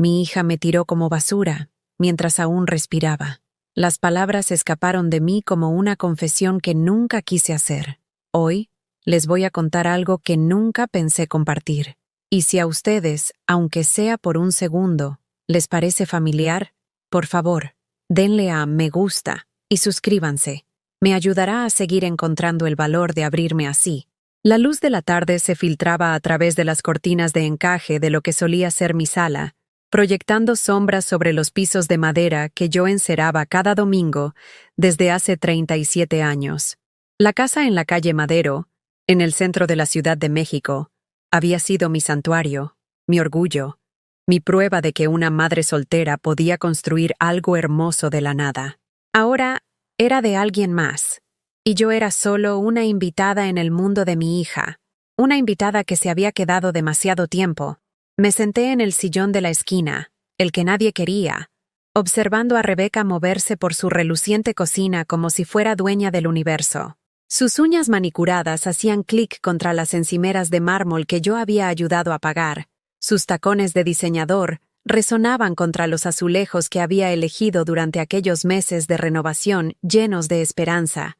Mi hija me tiró como basura, mientras aún respiraba. Las palabras escaparon de mí como una confesión que nunca quise hacer. Hoy, les voy a contar algo que nunca pensé compartir. Y si a ustedes, aunque sea por un segundo, les parece familiar, por favor, denle a me gusta y suscríbanse. Me ayudará a seguir encontrando el valor de abrirme así. La luz de la tarde se filtraba a través de las cortinas de encaje de lo que solía ser mi sala, proyectando sombras sobre los pisos de madera que yo enceraba cada domingo desde hace 37 años. La casa en la calle Madero, en el centro de la Ciudad de México, había sido mi santuario, mi orgullo, mi prueba de que una madre soltera podía construir algo hermoso de la nada. Ahora era de alguien más, y yo era solo una invitada en el mundo de mi hija, una invitada que se había quedado demasiado tiempo. Me senté en el sillón de la esquina, el que nadie quería, observando a Rebeca moverse por su reluciente cocina como si fuera dueña del universo. Sus uñas manicuradas hacían clic contra las encimeras de mármol que yo había ayudado a pagar. Sus tacones de diseñador resonaban contra los azulejos que había elegido durante aquellos meses de renovación llenos de esperanza.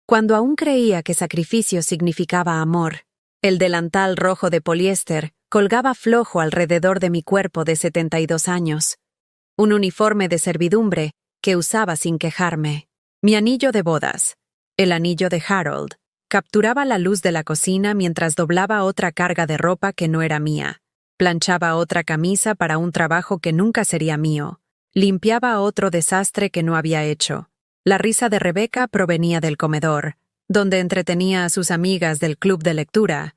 Cuando aún creía que sacrificio significaba amor, el delantal rojo de poliéster colgaba flojo alrededor de mi cuerpo de 72 años. Un uniforme de servidumbre que usaba sin quejarme. Mi anillo de bodas, el anillo de Harold, capturaba la luz de la cocina mientras doblaba otra carga de ropa que no era mía. Planchaba otra camisa para un trabajo que nunca sería mío. Limpiaba otro desastre que no había hecho. La risa de Rebeca provenía del comedor, donde entretenía a sus amigas del club de lectura.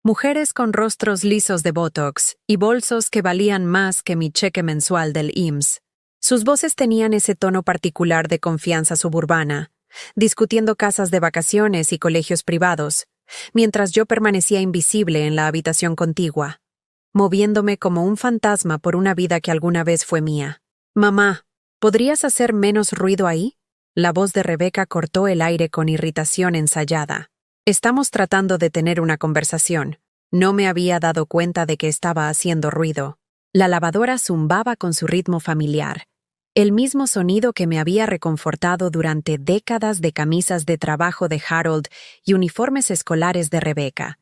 Mujeres con rostros lisos de botox y bolsos que valían más que mi cheque mensual del IMSS. Sus voces tenían ese tono particular de confianza suburbana, discutiendo casas de vacaciones y colegios privados, mientras yo permanecía invisible en la habitación contigua, moviéndome como un fantasma por una vida que alguna vez fue mía. «Mamá, ¿podrías hacer menos ruido ahí?» La voz de Rebeca cortó el aire con irritación ensayada. «Estamos tratando de tener una conversación. No me había dado cuenta de que estaba haciendo ruido». La lavadora zumbaba con su ritmo familiar, el mismo sonido que me había reconfortado durante décadas de camisas de trabajo de Harold y uniformes escolares de Rebeca,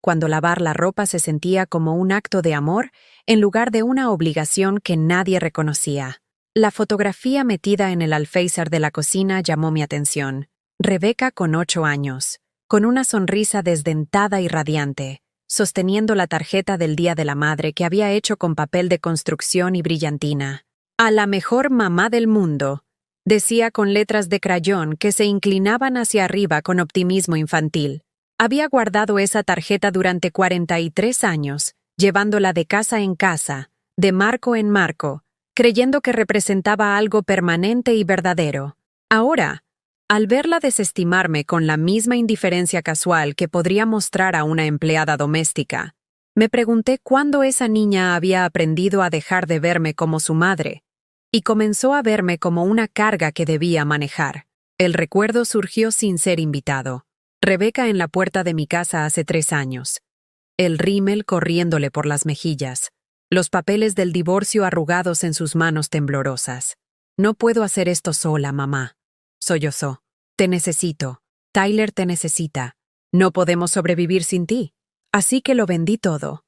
cuando lavar la ropa se sentía como un acto de amor en lugar de una obligación que nadie reconocía. La fotografía metida en el alféizar de la cocina llamó mi atención. Rebeca con 8 años, con una sonrisa desdentada y radiante, sosteniendo la tarjeta del Día de la Madre que había hecho con papel de construcción y brillantina. «A la mejor mamá del mundo», decía con letras de crayón que se inclinaban hacia arriba con optimismo infantil. Había guardado esa tarjeta durante 43 años, llevándola de casa en casa, de marco en marco, creyendo que representaba algo permanente y verdadero. Ahora, al verla desestimarme con la misma indiferencia casual que podría mostrar a una empleada doméstica, me pregunté cuándo esa niña había aprendido a dejar de verme como su madre, y comenzó a verme como una carga que debía manejar. El recuerdo surgió sin ser invitado. Rebeca en la puerta de mi casa hace 3 años. El rímel corriéndole por las mejillas. Los papeles del divorcio arrugados en sus manos temblorosas. «No puedo hacer esto sola, mamá», sollozó. «Te necesito. Tyler te necesita. No podemos sobrevivir sin ti». Así que lo vendí todo.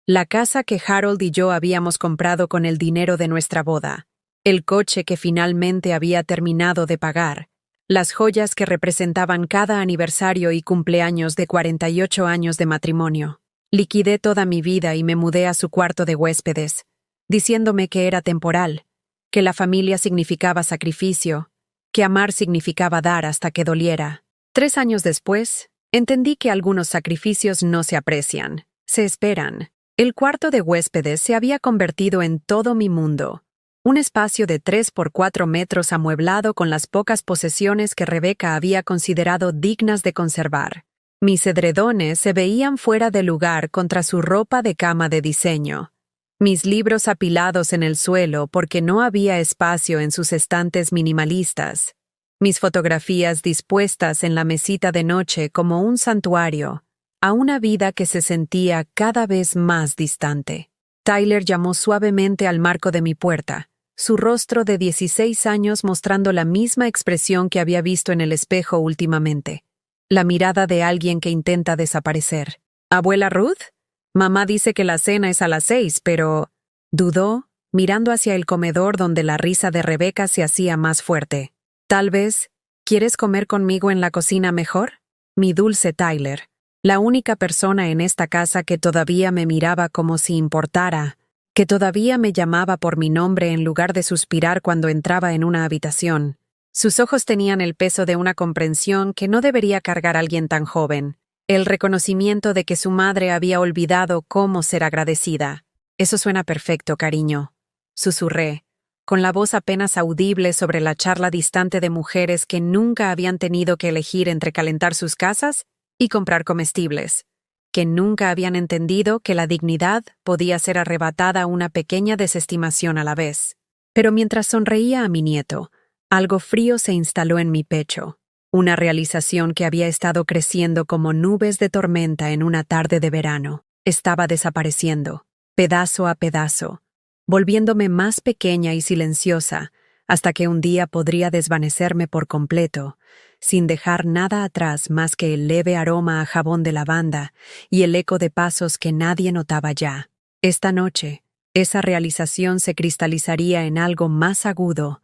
La casa que Harold y yo habíamos comprado con el dinero de nuestra boda. El coche que finalmente había terminado de pagar. Las joyas que representaban cada aniversario y cumpleaños de 48 años de matrimonio. Liquidé toda mi vida y me mudé a su cuarto de huéspedes, diciéndome que era temporal, que la familia significaba sacrificio, que amar significaba dar hasta que doliera. 3 años después, entendí que algunos sacrificios no se aprecian, se esperan. El cuarto de huéspedes se había convertido en todo mi mundo, un espacio de 3 por 4 metros amueblado con las pocas posesiones que Rebeca había considerado dignas de conservar. Mis edredones se veían fuera de lugar contra su ropa de cama de diseño. Mis libros apilados en el suelo porque no había espacio en sus estantes minimalistas. Mis fotografías dispuestas en la mesita de noche como un santuario a una vida que se sentía cada vez más distante. Tyler llamó suavemente al marco de mi puerta, su rostro de 16 años mostrando la misma expresión que había visto en el espejo últimamente. La mirada de alguien que intenta desaparecer. ¿Abuela Ruth? Mamá dice que la cena es a las 6, pero... Dudó, mirando hacia el comedor donde la risa de Rebecca se hacía más fuerte. Tal vez, ¿quieres comer conmigo en la cocina mejor? Mi dulce Tyler, la única persona en esta casa que todavía me miraba como si importara, que todavía me llamaba por mi nombre en lugar de suspirar cuando entraba en una habitación. Sus ojos tenían el peso de una comprensión que no debería cargar alguien tan joven, el reconocimiento de que su madre había olvidado cómo ser agradecida. Eso suena perfecto, cariño, susurré, con la voz apenas audible sobre la charla distante de mujeres que nunca habían tenido que elegir entre calentar sus casas y comprar comestibles, que nunca habían entendido que la dignidad podía ser arrebatada a una pequeña desestimación a la vez. Pero mientras sonreía a mi nieto, algo frío se instaló en mi pecho, una realización que había estado creciendo como nubes de tormenta en una tarde de verano. Estaba desapareciendo, pedazo a pedazo, volviéndome más pequeña y silenciosa, hasta que un día podría desvanecerme por completo, sin dejar nada atrás más que el leve aroma a jabón de lavanda y el eco de pasos que nadie notaba ya. Esta noche, esa realización se cristalizaría en algo más agudo,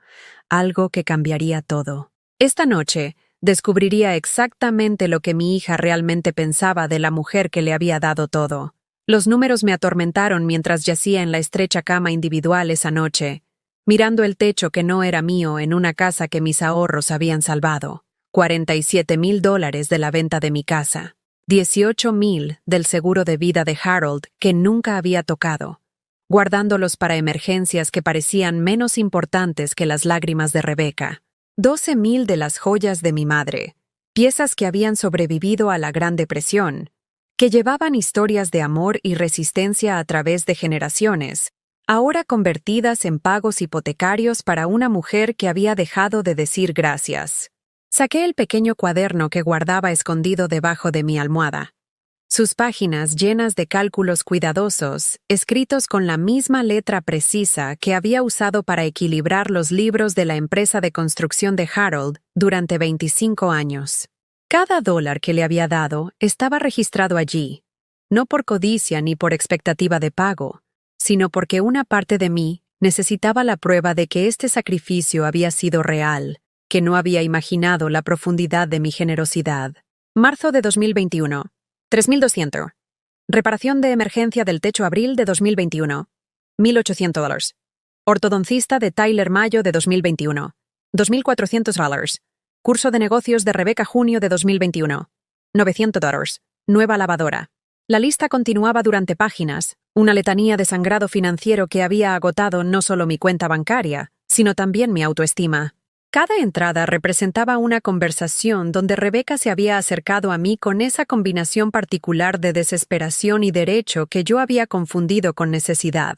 algo que cambiaría todo. Esta noche, descubriría exactamente lo que mi hija realmente pensaba de la mujer que le había dado todo. Los números me atormentaron mientras yacía en la estrecha cama individual esa noche, mirando el techo que no era mío en una casa que mis ahorros habían salvado. $47,000 de la venta de mi casa. $18,000 del seguro de vida de Harold que nunca había tocado, guardándolos para emergencias que parecían menos importantes que las lágrimas de Rebecca. $12,000 de las joyas de mi madre, piezas que habían sobrevivido a la Gran Depresión, que llevaban historias de amor y resistencia a través de generaciones, ahora convertidas en pagos hipotecarios para una mujer que había dejado de decir gracias. Saqué el pequeño cuaderno que guardaba escondido debajo de mi almohada. Sus páginas llenas de cálculos cuidadosos, escritos con la misma letra precisa que había usado para equilibrar los libros de la empresa de construcción de Harold durante 25 años. Cada dólar que le había dado estaba registrado allí, no por codicia ni por expectativa de pago, sino porque una parte de mí necesitaba la prueba de que este sacrificio había sido real, que no había imaginado la profundidad de mi generosidad. Marzo de 2021. $3,200. Reparación de emergencia del techo abril de 2021. $1,800. Ortodoncista de Tyler mayo de 2021. $2,400. Curso de negocios de Rebecca junio de 2021. $900. Nueva lavadora. La lista continuaba durante páginas, una letanía de sangrado financiero que había agotado no solo mi cuenta bancaria, sino también mi autoestima. Cada entrada representaba una conversación donde Rebecca se había acercado a mí con esa combinación particular de desesperación y derecho que yo había confundido con necesidad.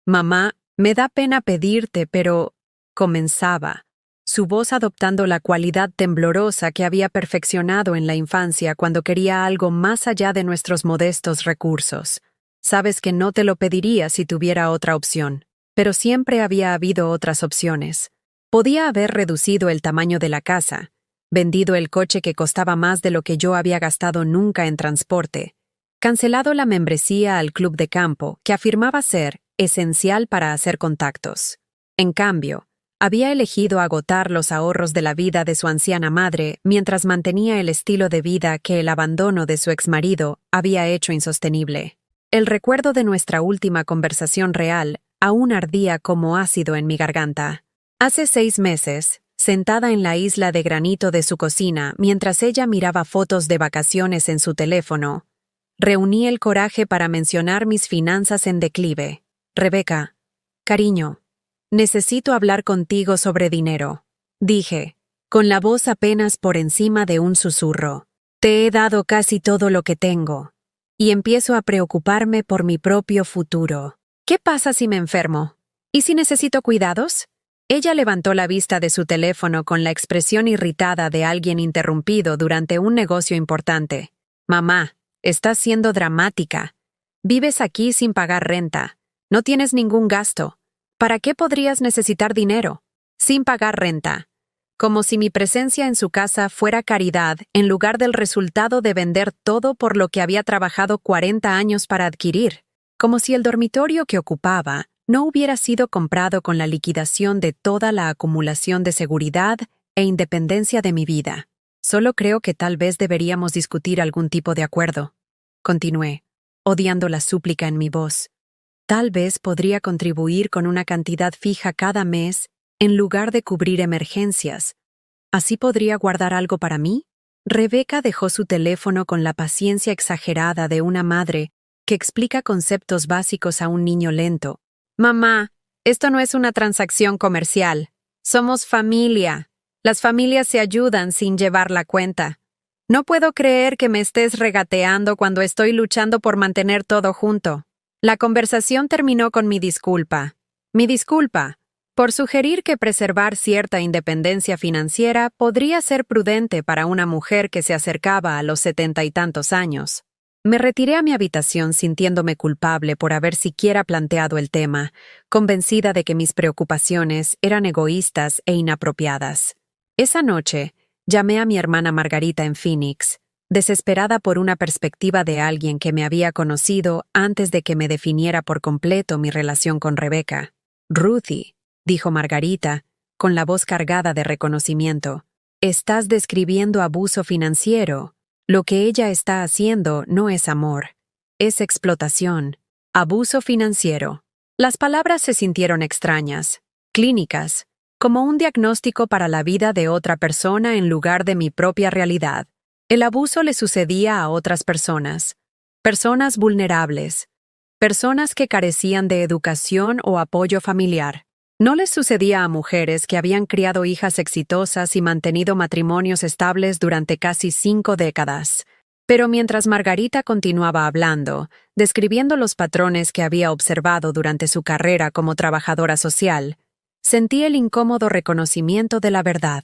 «Mamá, me da pena pedirte, pero...» comenzaba, su voz adoptando la cualidad temblorosa que había perfeccionado en la infancia cuando quería algo más allá de nuestros modestos recursos. «Sabes que no te lo pediría si tuviera otra opción, pero siempre había habido otras opciones». Podía haber reducido el tamaño de la casa, vendido el coche que costaba más de lo que yo había gastado nunca en transporte, cancelado la membresía al club de campo, que afirmaba ser esencial para hacer contactos. En cambio, había elegido agotar los ahorros de la vida de su anciana madre mientras mantenía el estilo de vida que el abandono de su exmarido había hecho insostenible. El recuerdo de nuestra última conversación real aún ardía como ácido en mi garganta. Hace 6 meses, sentada en la isla de granito de su cocina mientras ella miraba fotos de vacaciones en su teléfono, reuní el coraje para mencionar mis finanzas en declive. «Rebecca, cariño, necesito hablar contigo sobre dinero», dije, con la voz apenas por encima de un susurro. «Te he dado casi todo lo que tengo, y empiezo a preocuparme por mi propio futuro. ¿Qué pasa si me enfermo? ¿Y si necesito cuidados?» Ella levantó la vista de su teléfono con la expresión irritada de alguien interrumpido durante un negocio importante. «Mamá, estás siendo dramática. Vives aquí sin pagar renta. No tienes ningún gasto. ¿Para qué podrías necesitar dinero? Sin pagar renta. Como si mi presencia en su casa fuera caridad en lugar del resultado de vender todo por lo que había trabajado 40 años para adquirir. Como si el dormitorio que ocupaba no hubiera sido comprado con la liquidación de toda la acumulación de seguridad e independencia de mi vida. Solo creo que tal vez deberíamos discutir algún tipo de acuerdo. Continué, odiando la súplica en mi voz. Tal vez podría contribuir con una cantidad fija cada mes en lugar de cubrir emergencias. ¿Así podría guardar algo para mí? Rebeca dejó su teléfono con la paciencia exagerada de una madre que explica conceptos básicos a un niño lento. Mamá, esto no es una transacción comercial. Somos familia. Las familias se ayudan sin llevar la cuenta. No puedo creer que me estés regateando cuando estoy luchando por mantener todo junto. La conversación terminó con mi disculpa. Mi disculpa, por sugerir que preservar cierta independencia financiera podría ser prudente para una mujer que se acercaba a los 70 y tantos años. Me retiré a mi habitación sintiéndome culpable por haber siquiera planteado el tema, convencida de que mis preocupaciones eran egoístas e inapropiadas. Esa noche, llamé a mi hermana Margarita en Phoenix, desesperada por una perspectiva de alguien que me había conocido antes de que me definiera por completo mi relación con Rebeca. Ruthie, dijo Margarita, con la voz cargada de reconocimiento, estás describiendo abuso financiero. Lo que ella está haciendo no es amor, es explotación, abuso financiero. Las palabras se sintieron extrañas, clínicas, como un diagnóstico para la vida de otra persona en lugar de mi propia realidad. El abuso le sucedía a otras personas vulnerables, personas que carecían de educación o apoyo familiar. No les sucedía a mujeres que habían criado hijas exitosas y mantenido matrimonios estables durante casi 5 décadas. Pero mientras Margarita continuaba hablando, describiendo los patrones que había observado durante su carrera como trabajadora social, sentí el incómodo reconocimiento de la verdad,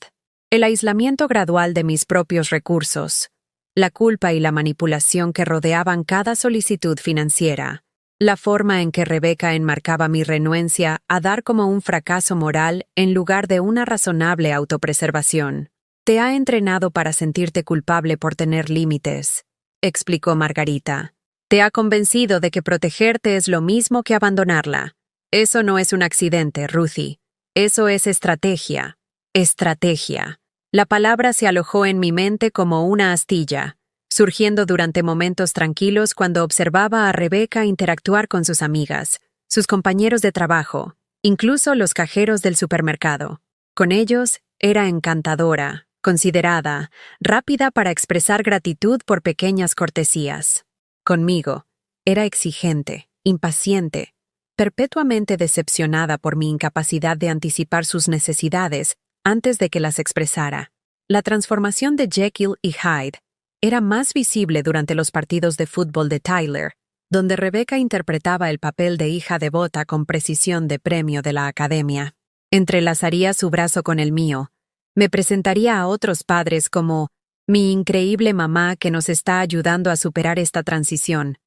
el aislamiento gradual de mis propios recursos, la culpa y la manipulación que rodeaban cada solicitud financiera. La forma en que Rebeca enmarcaba mi renuencia a dar como un fracaso moral en lugar de una razonable autopreservación. Te ha entrenado para sentirte culpable por tener límites, explicó Margarita. Te ha convencido de que protegerte es lo mismo que abandonarla. Eso no es un accidente, Ruthie. Eso es estrategia. Estrategia. La palabra se alojó en mi mente como una astilla, surgiendo durante momentos tranquilos cuando observaba a Rebeca interactuar con sus amigas, sus compañeros de trabajo, incluso los cajeros del supermercado. Con ellos era encantadora, considerada, rápida para expresar gratitud por pequeñas cortesías. Conmigo, era exigente, impaciente, perpetuamente decepcionada por mi incapacidad de anticipar sus necesidades antes de que las expresara. La transformación de Jekyll y Hyde era más visible durante los partidos de fútbol de Tyler, donde Rebeca interpretaba el papel de hija devota con precisión de premio de la academia. Entrelazaría su brazo con el mío. Me presentaría a otros padres como mi increíble mamá que nos está ayudando a superar esta transición.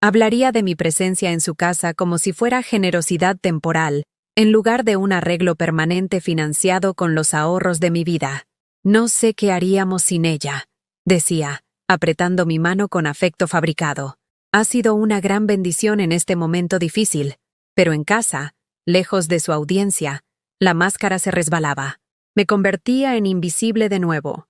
Hablaría de mi presencia en su casa como si fuera generosidad temporal, en lugar de un arreglo permanente financiado con los ahorros de mi vida. No sé qué haríamos sin ella, decía, apretando mi mano con afecto fabricado. Ha sido una gran bendición en este momento difícil, pero en casa, lejos de su audiencia, la máscara se resbalaba. Me convertía en invisible de nuevo.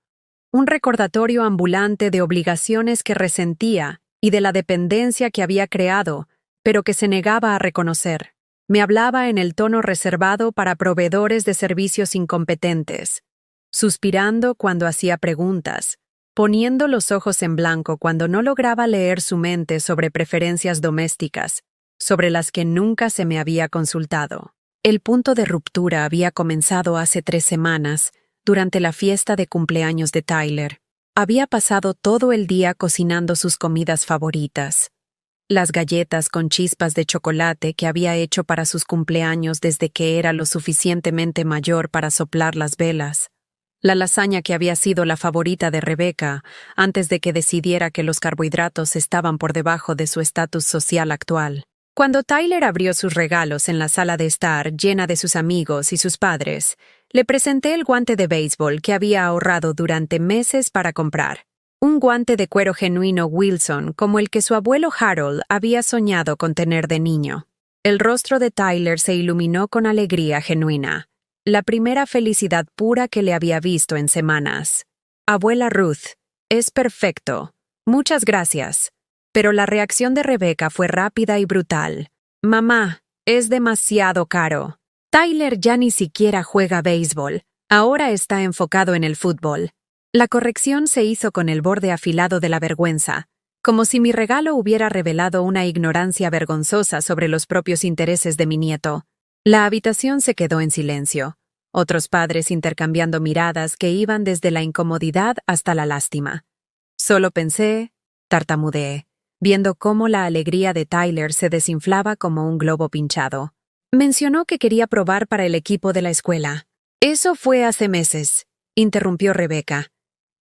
Un recordatorio ambulante de obligaciones que resentía y de la dependencia que había creado, pero que se negaba a reconocer. Me hablaba en el tono reservado para proveedores de servicios incompetentes, suspirando cuando hacía preguntas, poniendo los ojos en blanco cuando no lograba leer su mente sobre preferencias domésticas, sobre las que nunca se me había consultado. El punto de ruptura había comenzado hace 3 semanas, durante la fiesta de cumpleaños de Tyler. Había pasado todo el día cocinando sus comidas favoritas. Las galletas con chispas de chocolate que había hecho para sus cumpleaños desde que era lo suficientemente mayor para soplar las velas. La lasaña que había sido la favorita de Rebeca antes de que decidiera que los carbohidratos estaban por debajo de su estatus social actual. Cuando Tyler abrió sus regalos en la sala de estar llena de sus amigos y sus padres, le presenté el guante de béisbol que había ahorrado durante meses para comprar. Un guante de cuero genuino Wilson como el que su abuelo Harold había soñado con tener de niño. El rostro de Tyler se iluminó con alegría genuina, la primera felicidad pura que le había visto en semanas. Abuela Ruth, es perfecto. Muchas gracias. Pero la reacción de Rebecca fue rápida y brutal. Mamá, es demasiado caro. Tyler ya ni siquiera juega béisbol. Ahora está enfocado en el fútbol. La corrección se hizo con el borde afilado de la vergüenza, como si mi regalo hubiera revelado una ignorancia vergonzosa sobre los propios intereses de mi nieto. La habitación se quedó en silencio, otros padres intercambiando miradas que iban desde la incomodidad hasta la lástima. Solo pensé, tartamudeé, viendo cómo la alegría de Tyler se desinflaba como un globo pinchado. Mencionó que quería probar para el equipo de la escuela. Eso fue hace meses, interrumpió Rebecca.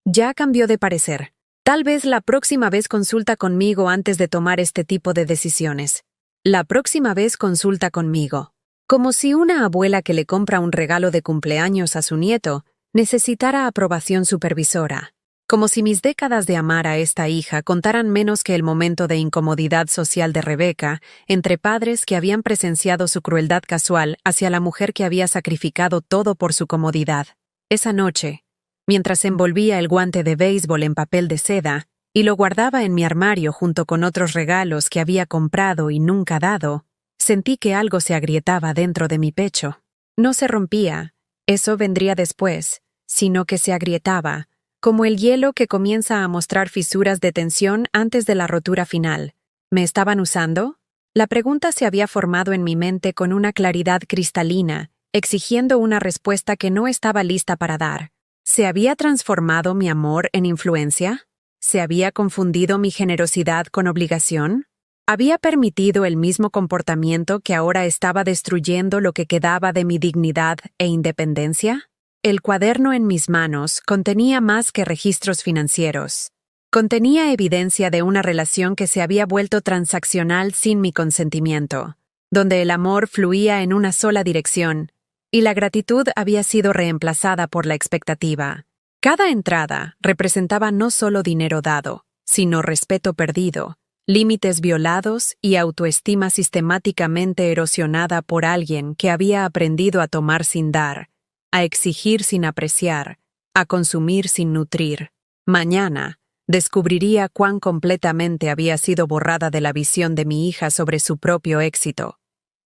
Ya cambió de parecer. Tal vez la próxima vez consulta conmigo antes de tomar este tipo de decisiones. La próxima vez consulta conmigo. Como si una abuela que le compra un regalo de cumpleaños a su nieto necesitara aprobación supervisora. Como si mis décadas de amar a esta hija contaran menos que el momento de incomodidad social de Rebecca entre padres que habían presenciado su crueldad casual hacia la mujer que había sacrificado todo por su comodidad. Esa noche, mientras envolvía el guante de béisbol en papel de seda y lo guardaba en mi armario junto con otros regalos que había comprado y nunca dado, sentí que algo se agrietaba dentro de mi pecho. No se rompía, eso vendría después, sino que se agrietaba, como el hielo que comienza a mostrar fisuras de tensión antes de la rotura final. ¿Me estaban usando? La pregunta se había formado en mi mente con una claridad cristalina, exigiendo una respuesta que no estaba lista para dar. ¿Se había transformado mi amor en influencia? ¿Se había confundido mi generosidad con obligación? ¿Había permitido el mismo comportamiento que ahora estaba destruyendo lo que quedaba de mi dignidad e independencia? El cuaderno en mis manos contenía más que registros financieros. Contenía evidencia de una relación que se había vuelto transaccional sin mi consentimiento, donde el amor fluía en una sola dirección, y la gratitud había sido reemplazada por la expectativa. Cada entrada representaba no solo dinero dado, sino respeto perdido, límites violados y autoestima sistemáticamente erosionada por alguien que había aprendido a tomar sin dar, a exigir sin apreciar, a consumir sin nutrir. Mañana descubriría cuán completamente había sido borrada de la visión de mi hija sobre su propio éxito.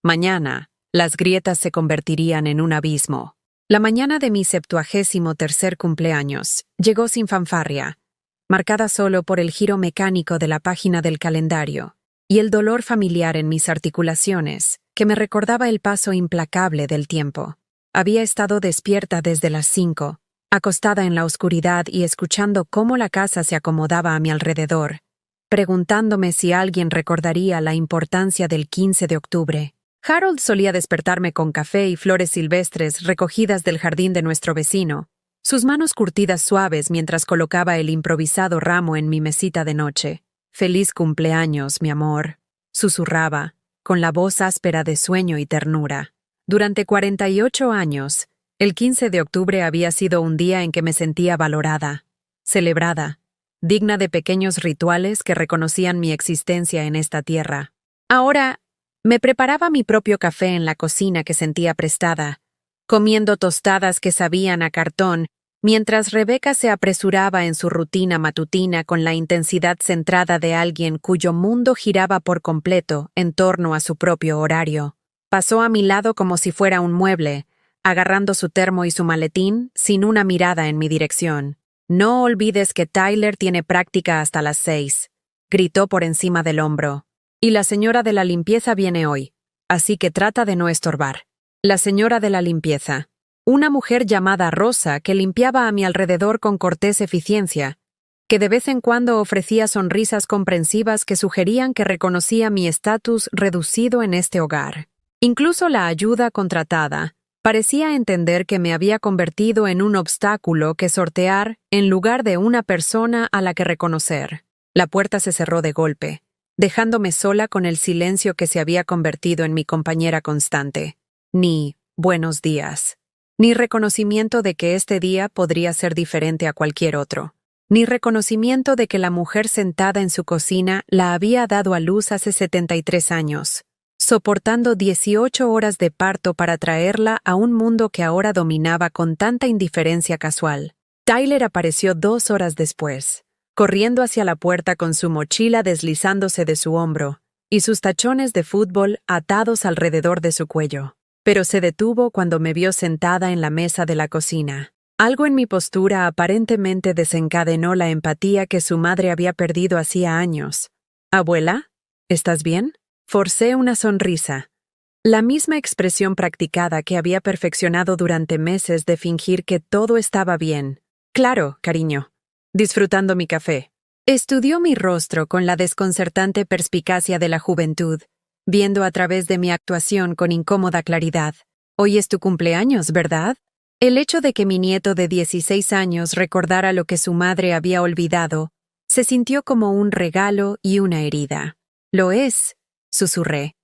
Mañana, las grietas se convertirían en un abismo. La mañana de mi 73º cumpleaños llegó sin fanfarria, marcada solo por el giro mecánico de la página del calendario y el dolor familiar en mis articulaciones, que me recordaba el paso implacable del tiempo. Había estado despierta desde las 5, acostada en la oscuridad y escuchando cómo la casa se acomodaba a mi alrededor, preguntándome si alguien recordaría la importancia del 15 de octubre. Harold solía despertarme con café y flores silvestres recogidas del jardín de nuestro vecino, sus manos curtidas suaves mientras colocaba el improvisado ramo en mi mesita de noche. «Feliz cumpleaños, mi amor», susurraba, con la voz áspera de sueño y ternura. Durante 48 años, el 15 de octubre había sido un día en que me sentía valorada, celebrada, digna de pequeños rituales que reconocían mi existencia en esta tierra. Ahora, me preparaba mi propio café en la cocina que sentía prestada, comiendo tostadas que sabían a cartón, mientras Rebecca se apresuraba en su rutina matutina con la intensidad centrada de alguien cuyo mundo giraba por completo en torno a su propio horario. Pasó a mi lado como si fuera un mueble, agarrando su termo y su maletín, sin una mirada en mi dirección. «No olvides que Tyler tiene práctica hasta las 6», gritó por encima del hombro. «Y la señora de la limpieza viene hoy, así que trata de no estorbar». La señora de la limpieza. Una mujer llamada Rosa que limpiaba a mi alrededor con cortés eficiencia, que de vez en cuando ofrecía sonrisas comprensivas que sugerían que reconocía mi estatus reducido en este hogar. Incluso la ayuda contratada parecía entender que me había convertido en un obstáculo que sortear en lugar de una persona a la que reconocer. La puerta se cerró de golpe, dejándome sola con el silencio que se había convertido en mi compañera constante. Ni buenos días, ni reconocimiento de que este día podría ser diferente a cualquier otro, ni reconocimiento de que la mujer sentada en su cocina la había dado a luz hace 73 años, soportando 18 horas de parto para traerla a un mundo que ahora dominaba con tanta indiferencia casual. Tyler apareció 2 horas después, corriendo hacia la puerta con su mochila deslizándose de su hombro y sus tachones de fútbol atados alrededor de su cuello. Pero se detuvo cuando me vio sentada en la mesa de la cocina. Algo en mi postura aparentemente desencadenó la empatía que su madre había perdido hacía años. «Abuela, ¿estás bien?» Forcé una sonrisa. La misma expresión practicada que había perfeccionado durante meses de fingir que todo estaba bien. «Claro, cariño. Disfrutando mi café». Estudió mi rostro con la desconcertante perspicacia de la juventud, viendo a través de mi actuación con incómoda claridad. «Hoy es tu cumpleaños, ¿verdad?» El hecho de que mi nieto de 16 años recordara lo que su madre había olvidado, se sintió como un regalo y una herida. «Lo es», susurré,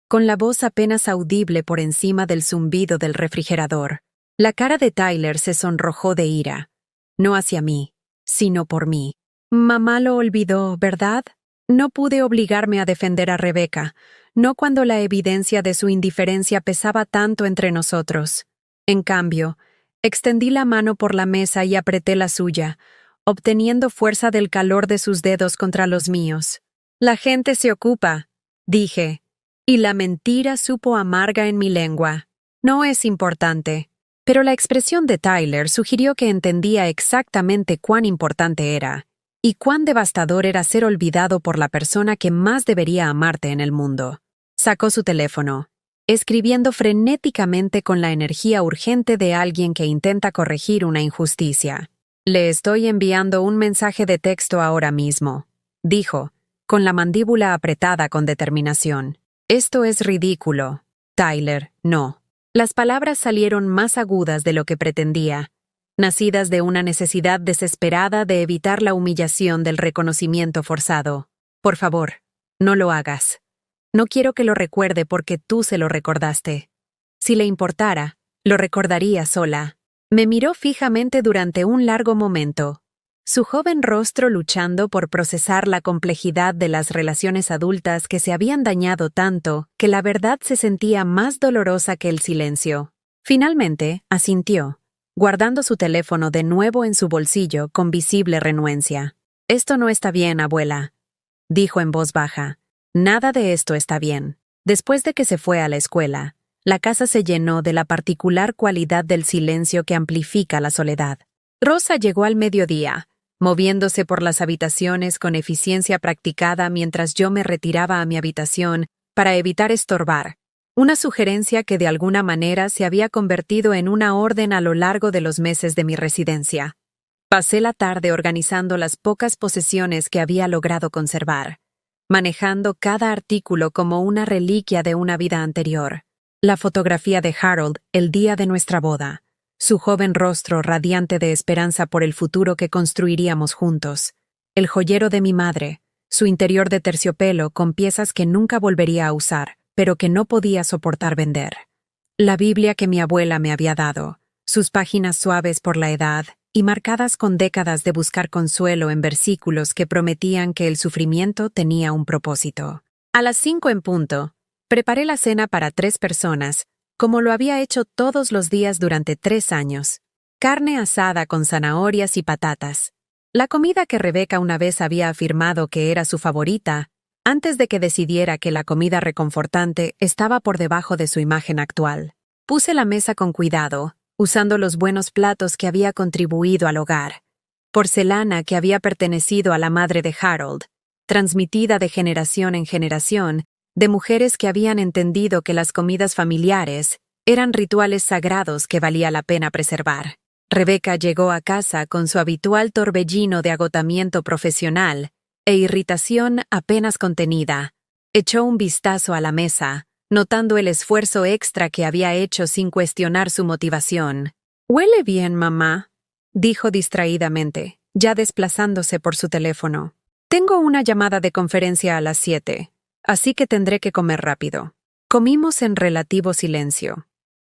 con la voz apenas audible por encima del zumbido del refrigerador. La cara de Tyler se sonrojó de ira, no hacia mí, sino por mí. «Mamá lo olvidó, ¿verdad?» No pude obligarme a defender a Rebecca, no cuando la evidencia de su indiferencia pesaba tanto entre nosotros. En cambio, extendí la mano por la mesa y apreté la suya, obteniendo fuerza del calor de sus dedos contra los míos. «La gente se ocupa», dije, y la mentira supo amarga en mi lengua. «No es importante». Pero la expresión de Tyler sugirió que entendía exactamente cuán importante era, y cuán devastador era ser olvidado por la persona que más debería amarte en el mundo. Sacó su teléfono, escribiendo frenéticamente con la energía urgente de alguien que intenta corregir una injusticia. «Le estoy enviando un mensaje de texto ahora mismo», dijo, con la mandíbula apretada con determinación. «Esto es ridículo. Tyler, no». Las palabras salieron más agudas de lo que pretendía, nacidas de una necesidad desesperada de evitar la humillación del reconocimiento forzado. «Por favor, no lo hagas. No quiero que lo recuerde porque tú se lo recordaste. Si le importara, lo recordaría sola». Me miró fijamente durante un largo momento, su joven rostro luchando por procesar la complejidad de las relaciones adultas que se habían dañado tanto que la verdad se sentía más dolorosa que el silencio. Finalmente, asintió, guardando su teléfono de nuevo en su bolsillo con visible renuencia. «Esto no está bien, abuela», dijo en voz baja. «Nada de esto está bien». Después de que se fue a la escuela, la casa se llenó de la particular cualidad del silencio que amplifica la soledad. Rosa llegó al mediodía, moviéndose por las habitaciones con eficiencia practicada mientras yo me retiraba a mi habitación para evitar estorbar, una sugerencia que de alguna manera se había convertido en una orden a lo largo de los meses de mi residencia. Pasé la tarde organizando las pocas posesiones que había logrado conservar, manejando cada artículo como una reliquia de una vida anterior. La fotografía de Harold el día de nuestra boda, su joven rostro radiante de esperanza por el futuro que construiríamos juntos, el joyero de mi madre, su interior de terciopelo con piezas que nunca volvería a usar, pero que no podía soportar vender. La Biblia que mi abuela me había dado, sus páginas suaves por la edad y marcadas con décadas de buscar consuelo en versículos que prometían que el sufrimiento tenía un propósito. A las 5 en punto, preparé la cena para 3 personas, como lo había hecho todos los días durante 3 años. Carne asada con zanahorias y patatas. La comida que Rebecca una vez había afirmado que era su favorita, antes de que decidiera que la comida reconfortante estaba por debajo de su imagen actual. Puse la mesa con cuidado, usando los buenos platos que había contribuido al hogar. Porcelana que había pertenecido a la madre de Harold, transmitida de generación en generación, de mujeres que habían entendido que las comidas familiares eran rituales sagrados que valía la pena preservar. Rebecca llegó a casa con su habitual torbellino de agotamiento profesional e irritación apenas contenida. Echó un vistazo a la mesa, notando el esfuerzo extra que había hecho sin cuestionar su motivación. «Huele bien, mamá», dijo distraídamente, ya desplazándose por su teléfono. Tengo una llamada de conferencia a las 7, así que tendré que comer rápido. Comimos en relativo silencio.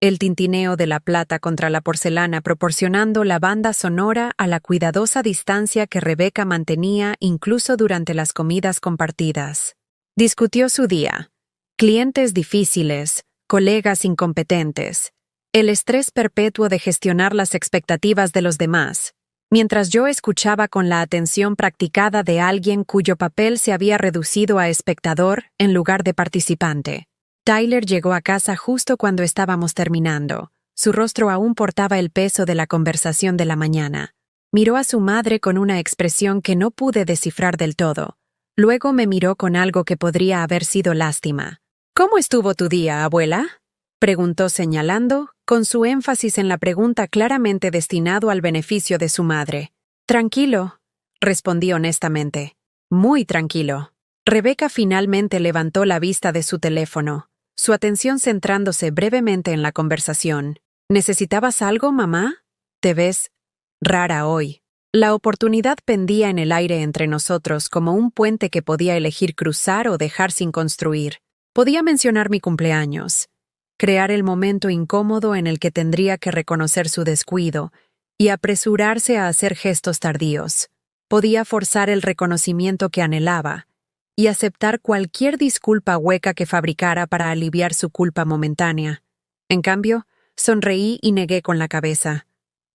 El tintineo de la plata contra la porcelana proporcionando la banda sonora a la cuidadosa distancia que Rebeca mantenía incluso durante las comidas compartidas. Discutió su día. Clientes difíciles, colegas incompetentes, el estrés perpetuo de gestionar las expectativas de los demás, mientras yo escuchaba con la atención practicada de alguien cuyo papel se había reducido a espectador en lugar de participante. Tyler llegó a casa justo cuando estábamos terminando. Su rostro aún portaba el peso de la conversación de la mañana. Miró a su madre con una expresión que no pude descifrar del todo. Luego me miró con algo que podría haber sido lástima. «¿Cómo estuvo tu día, abuela?», preguntó señalando, con su énfasis en la pregunta claramente destinado al beneficio de su madre. «Tranquilo», respondí honestamente. «Muy tranquilo». Rebeca finalmente levantó la vista de su teléfono, su atención centrándose brevemente en la conversación. «¿Necesitabas algo, mamá? Te ves rara hoy». La oportunidad pendía en el aire entre nosotros como un puente que podía elegir cruzar o dejar sin construir. Podía mencionar mi cumpleaños, crear el momento incómodo en el que tendría que reconocer su descuido y apresurarse a hacer gestos tardíos. Podía forzar el reconocimiento que anhelaba y aceptar cualquier disculpa hueca que fabricara para aliviar su culpa momentánea. En cambio, sonreí y negué con la cabeza.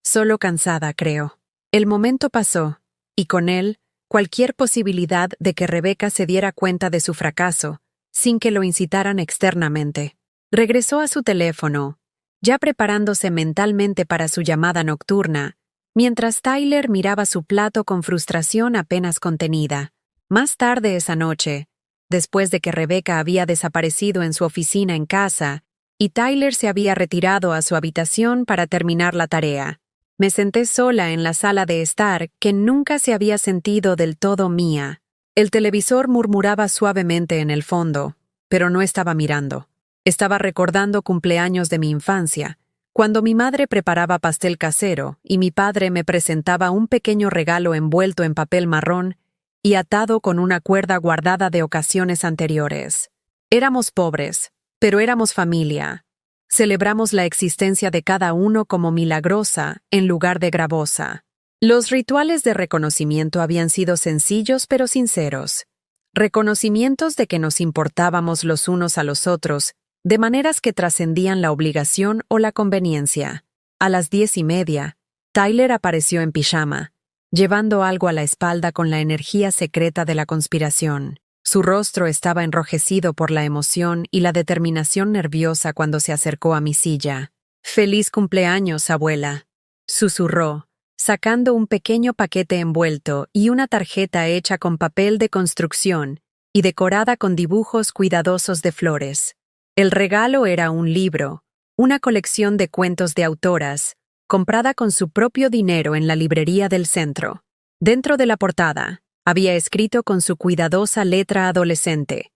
Solo cansada, creo. El momento pasó, y con él, cualquier posibilidad de que Rebeca se diera cuenta de su fracaso, sin que lo incitaran externamente. Regresó a su teléfono, ya preparándose mentalmente para su llamada nocturna, mientras Tyler miraba su plato con frustración apenas contenida. Más tarde esa noche, después de que Rebeca había desaparecido en su oficina en casa y Tyler se había retirado a su habitación para terminar la tarea, me senté sola en la sala de estar que nunca se había sentido del todo mía. El televisor murmuraba suavemente en el fondo, pero no estaba mirando. Estaba recordando cumpleaños de mi infancia, cuando mi madre preparaba pastel casero y mi padre me presentaba un pequeño regalo envuelto en papel marrón y atado con una cuerda guardada de ocasiones anteriores. Éramos pobres, pero éramos familia. Celebramos la existencia de cada uno como milagrosa en lugar de gravosa. Los rituales de reconocimiento habían sido sencillos pero sinceros. Reconocimientos de que nos importábamos los unos a los otros, de maneras que trascendían la obligación o la conveniencia. A las 10:30, Tyler apareció en pijama, llevando algo a la espalda con la energía secreta de la conspiración. Su rostro estaba enrojecido por la emoción y la determinación nerviosa cuando se acercó a mi silla. «Feliz cumpleaños, abuela», susurró, sacando un pequeño paquete envuelto y una tarjeta hecha con papel de construcción y decorada con dibujos cuidadosos de flores. El regalo era un libro, una colección de cuentos de autoras, comprada con su propio dinero en la librería del centro. Dentro de la portada, había escrito con su cuidadosa letra adolescente: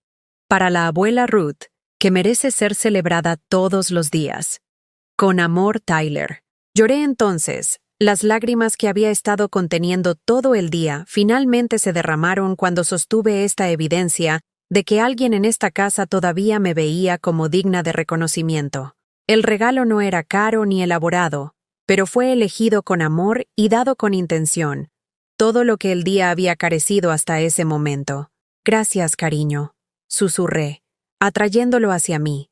«Para la abuela Ruth, que merece ser celebrada todos los días. Con amor, Tyler». Lloré entonces. Las lágrimas que había estado conteniendo todo el día finalmente se derramaron cuando sostuve esta evidencia de que alguien en esta casa todavía me veía como digna de reconocimiento. El regalo no era caro ni elaborado, pero fue elegido con amor y dado con intención, todo lo que el día había carecido hasta ese momento. «Gracias, cariño», susurré, atrayéndolo hacia mí.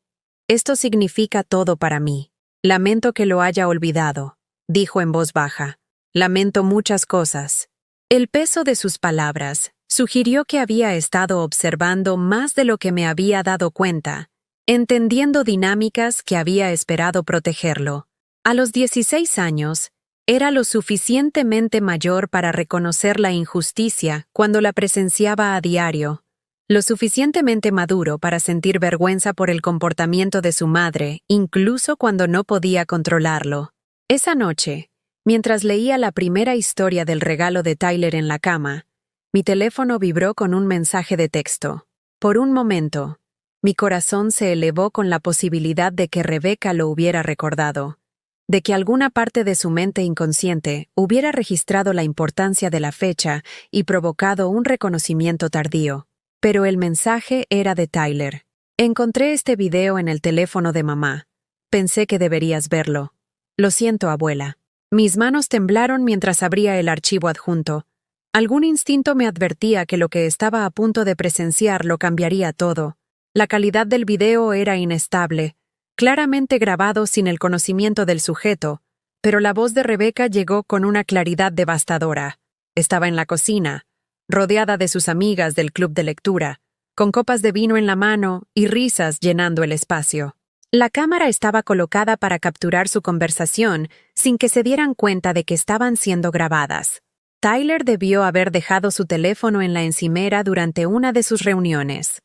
«Esto significa todo para mí. Lamento que lo haya olvidado», dijo en voz baja. «Lamento muchas cosas». El peso de sus palabras sugirió que había estado observando más de lo que me había dado cuenta, entendiendo dinámicas que había esperado protegerlo. A los 16 años, era lo suficientemente mayor para reconocer la injusticia cuando la presenciaba a diario, lo suficientemente maduro para sentir vergüenza por el comportamiento de su madre, incluso cuando no podía controlarlo. Esa noche, mientras leía la primera historia del regalo de Tyler en la cama, mi teléfono vibró con un mensaje de texto. Por un momento, mi corazón se elevó con la posibilidad de que Rebeca lo hubiera recordado. de que alguna parte de su mente inconsciente hubiera registrado la importancia de la fecha y provocado un reconocimiento tardío. Pero el mensaje era de Tyler. Encontré este video en el teléfono de mamá. Pensé que deberías verlo. Lo siento, abuela. Mis manos temblaron mientras abría el archivo adjunto. Algún instinto me advertía que lo que estaba a punto de presenciar lo cambiaría todo. La calidad del video era inestable, claramente grabado sin el conocimiento del sujeto, pero la voz de Rebecca llegó con una claridad devastadora. Estaba en la cocina, rodeada de sus amigas del club de lectura, con copas de vino en la mano y risas llenando el espacio. La cámara estaba colocada para capturar su conversación sin que se dieran cuenta de que estaban siendo grabadas. Tyler debió haber dejado su teléfono en la encimera durante una de sus reuniones.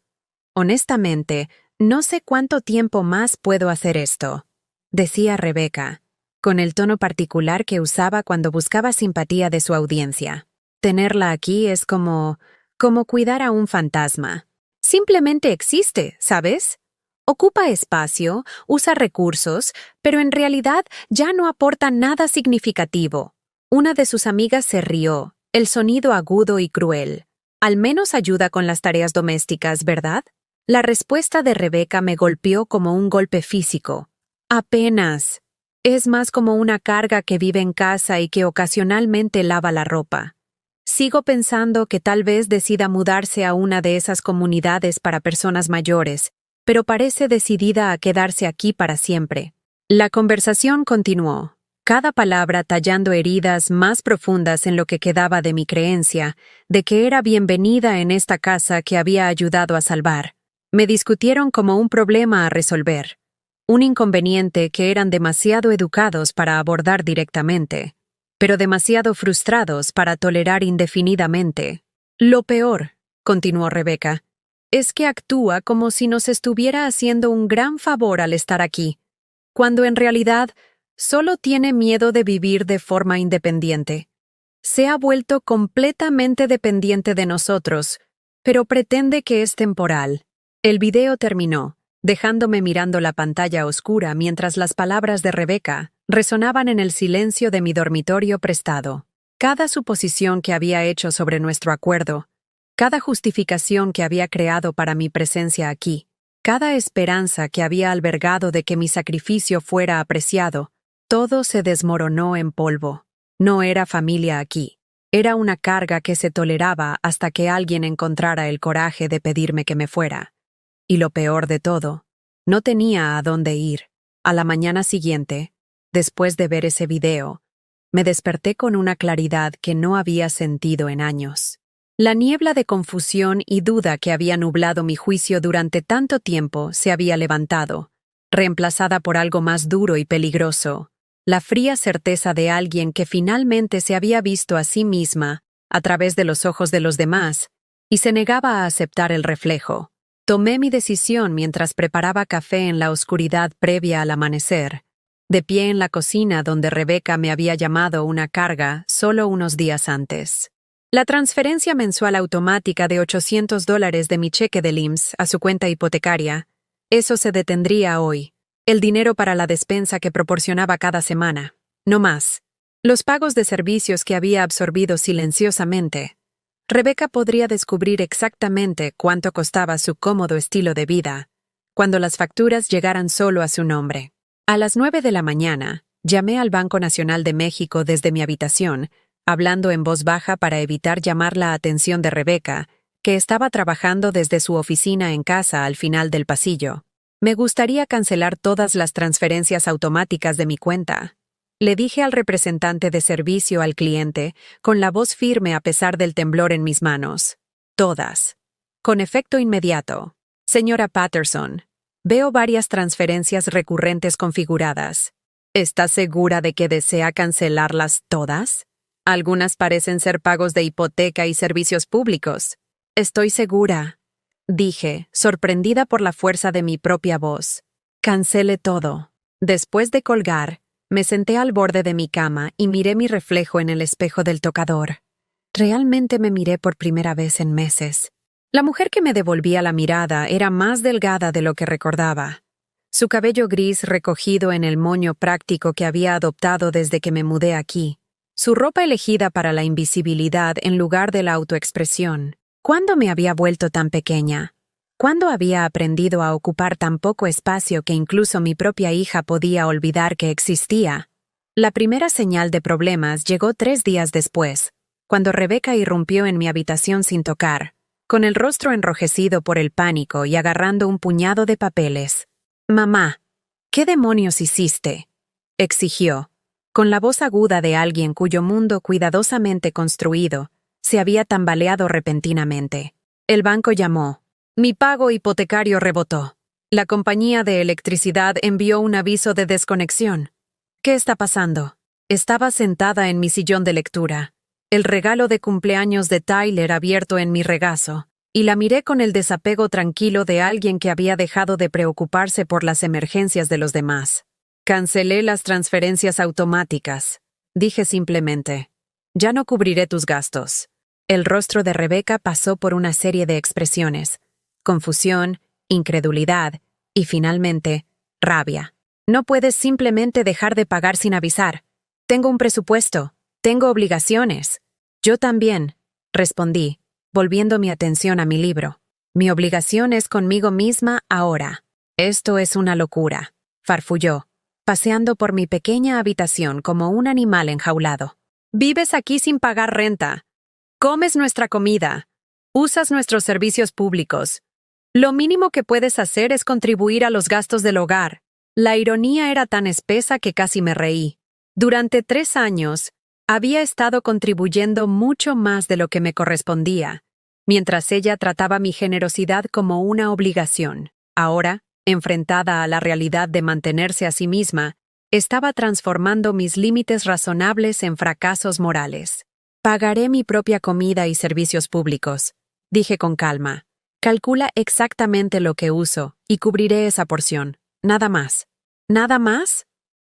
Honestamente, no sé cuánto tiempo más puedo hacer esto, decía Rebecca, con el tono particular que usaba cuando buscaba simpatía de su audiencia. Tenerla aquí es como cuidar a un fantasma. Simplemente existe, ¿sabes? Ocupa espacio, usa recursos, pero en realidad ya no aporta nada significativo. Una de sus amigas se rió, el sonido agudo y cruel. Al menos ayuda con las tareas domésticas, ¿verdad? La respuesta de Rebecca me golpeó como un golpe físico. Apenas. Es más como una carga que vive en casa y que ocasionalmente lava la ropa. Sigo pensando que tal vez decida mudarse a una de esas comunidades para personas mayores, pero parece decidida a quedarse aquí para siempre. La conversación continuó, cada palabra tallando heridas más profundas en lo que quedaba de mi creencia, de que era bienvenida en esta casa que había ayudado a salvar. Me discutieron como un problema a resolver, un inconveniente que eran demasiado educados para abordar directamente, pero demasiado frustrados para tolerar indefinidamente. Lo peor, continuó Rebecca, es que actúa como si nos estuviera haciendo un gran favor al estar aquí, cuando en realidad solo tiene miedo de vivir de forma independiente. Se ha vuelto completamente dependiente de nosotros, pero pretende que es temporal. El video terminó, dejándome mirando la pantalla oscura mientras las palabras de Rebecca resonaban en el silencio de mi dormitorio prestado. Cada suposición que había hecho sobre nuestro acuerdo, cada justificación que había creado para mi presencia aquí, cada esperanza que había albergado de que mi sacrificio fuera apreciado, todo se desmoronó en polvo. No era familia aquí. Era una carga que se toleraba hasta que alguien encontrara el coraje de pedirme que me fuera. Y lo peor de todo, no tenía a dónde ir. A la mañana siguiente, después de ver ese video, me desperté con una claridad que no había sentido en años. La niebla de confusión y duda que había nublado mi juicio durante tanto tiempo se había levantado, reemplazada por algo más duro y peligroso, la fría certeza de alguien que finalmente se había visto a sí misma a través de los ojos de los demás y se negaba a aceptar el reflejo. Tomé mi decisión mientras preparaba café en la oscuridad previa al amanecer, de pie en la cocina donde Rebecca me había llamado una carga solo unos días antes. La transferencia mensual automática de $800 de mi cheque del IMSS a su cuenta hipotecaria, eso se detendría hoy. El dinero para la despensa que proporcionaba cada semana, no más. Los pagos de servicios que había absorbido silenciosamente. Rebecca podría descubrir exactamente cuánto costaba su cómodo estilo de vida, cuando las facturas llegaran solo a su nombre. A las 9 de la mañana, llamé al Banco Nacional de México desde mi habitación, hablando en voz baja para evitar llamar la atención de Rebecca, que estaba trabajando desde su oficina en casa al final del pasillo. Me gustaría cancelar todas las transferencias automáticas de mi cuenta. Le dije al representante de servicio al cliente, con la voz firme a pesar del temblor en mis manos. Todas. Con efecto inmediato. Señora Patterson, veo varias transferencias recurrentes configuradas. ¿Está segura de que desea cancelarlas todas? Algunas parecen ser pagos de hipoteca y servicios públicos. Estoy segura, dije, sorprendida por la fuerza de mi propia voz. Cancele todo. Después de colgar, me senté al borde de mi cama y miré mi reflejo en el espejo del tocador. Realmente me miré por primera vez en meses. La mujer que me devolvía la mirada era más delgada de lo que recordaba. Su cabello gris recogido en el moño práctico que había adoptado desde que me mudé aquí. Su ropa elegida para la invisibilidad en lugar de la autoexpresión. ¿Cuándo me había vuelto tan pequeña? ¿Cuándo había aprendido a ocupar tan poco espacio que incluso mi propia hija podía olvidar que existía? La primera señal de problemas llegó 3 días después, cuando Rebeca irrumpió en mi habitación sin tocar, con el rostro enrojecido por el pánico y agarrando un puñado de papeles. «Mamá, ¿qué demonios hiciste?», exigió, con la voz aguda de alguien cuyo mundo cuidadosamente construido se había tambaleado repentinamente. El banco llamó. Mi pago hipotecario rebotó. La compañía de electricidad envió un aviso de desconexión. ¿Qué está pasando? Estaba sentada en mi sillón de lectura, el regalo de cumpleaños de Tyler abierto en mi regazo, y la miré con el desapego tranquilo de alguien que había dejado de preocuparse por las emergencias de los demás. Cancelé las transferencias automáticas. Dije simplemente, ya no cubriré tus gastos. El rostro de Rebeca pasó por una serie de expresiones: confusión, incredulidad y, finalmente, rabia. No puedes simplemente dejar de pagar sin avisar. Tengo un presupuesto. Tengo obligaciones. Yo también, respondí, volviendo mi atención a mi libro. Mi obligación es conmigo misma ahora. Esto es una locura, farfulló, paseando por mi pequeña habitación como un animal enjaulado. Vives aquí sin pagar renta. Comes nuestra comida. Usas nuestros servicios públicos. Lo mínimo que puedes hacer es contribuir a los gastos del hogar. La ironía era tan espesa que casi me reí. Durante 3 años, había estado contribuyendo mucho más de lo que me correspondía, mientras ella trataba mi generosidad como una obligación. Ahora, enfrentada a la realidad de mantenerse a sí misma, estaba transformando mis límites razonables en fracasos morales. Pagaré mi propia comida y servicios públicos, dije con calma. Calcula exactamente lo que uso y cubriré esa porción. Nada más. ¿Nada más?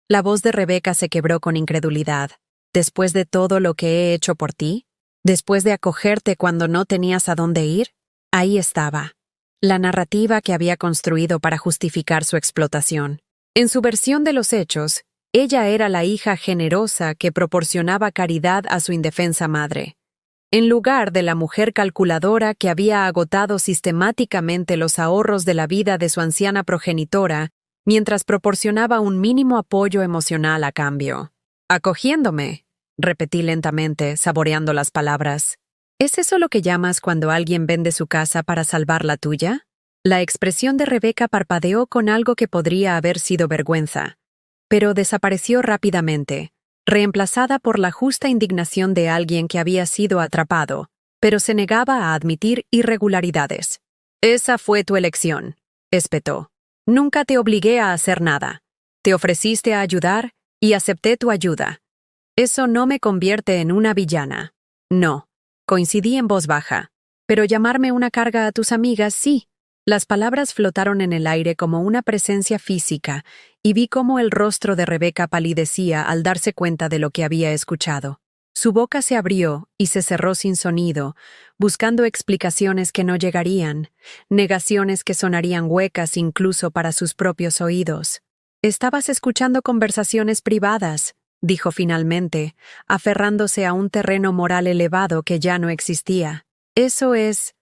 La voz de Rebeca se quebró con incredulidad. ¿Después de todo lo que he hecho por ti? ¿Después de acogerte cuando no tenías a dónde ir? Ahí estaba, la narrativa que había construido para justificar su explotación. En su versión de los hechos, ella era la hija generosa que proporcionaba caridad a su indefensa madre, en lugar de la mujer calculadora que había agotado sistemáticamente los ahorros de la vida de su anciana progenitora mientras proporcionaba un mínimo apoyo emocional a cambio. Acogiéndome, repetí lentamente, saboreando las palabras. ¿Es eso lo que llamas cuando alguien vende su casa para salvar la tuya? La expresión de Rebeca parpadeó con algo que podría haber sido vergüenza, pero desapareció rápidamente, reemplazada por la justa indignación de alguien que había sido atrapado, pero se negaba a admitir irregularidades. Esa fue tu elección, espetó. Nunca te obligué a hacer nada. Te ofreciste a ayudar y acepté tu ayuda. Eso no me convierte en una villana. No, coincidí en voz baja. Pero llamarme una carga a tus amigas, sí. Las palabras flotaron en el aire como una presencia física, y vi cómo el rostro de Rebeca palidecía al darse cuenta de lo que había escuchado. Su boca se abrió y se cerró sin sonido, buscando explicaciones que no llegarían, negaciones que sonarían huecas incluso para sus propios oídos. «Estabas escuchando conversaciones privadas», dijo finalmente, aferrándose a un terreno moral elevado que ya no existía. Eso es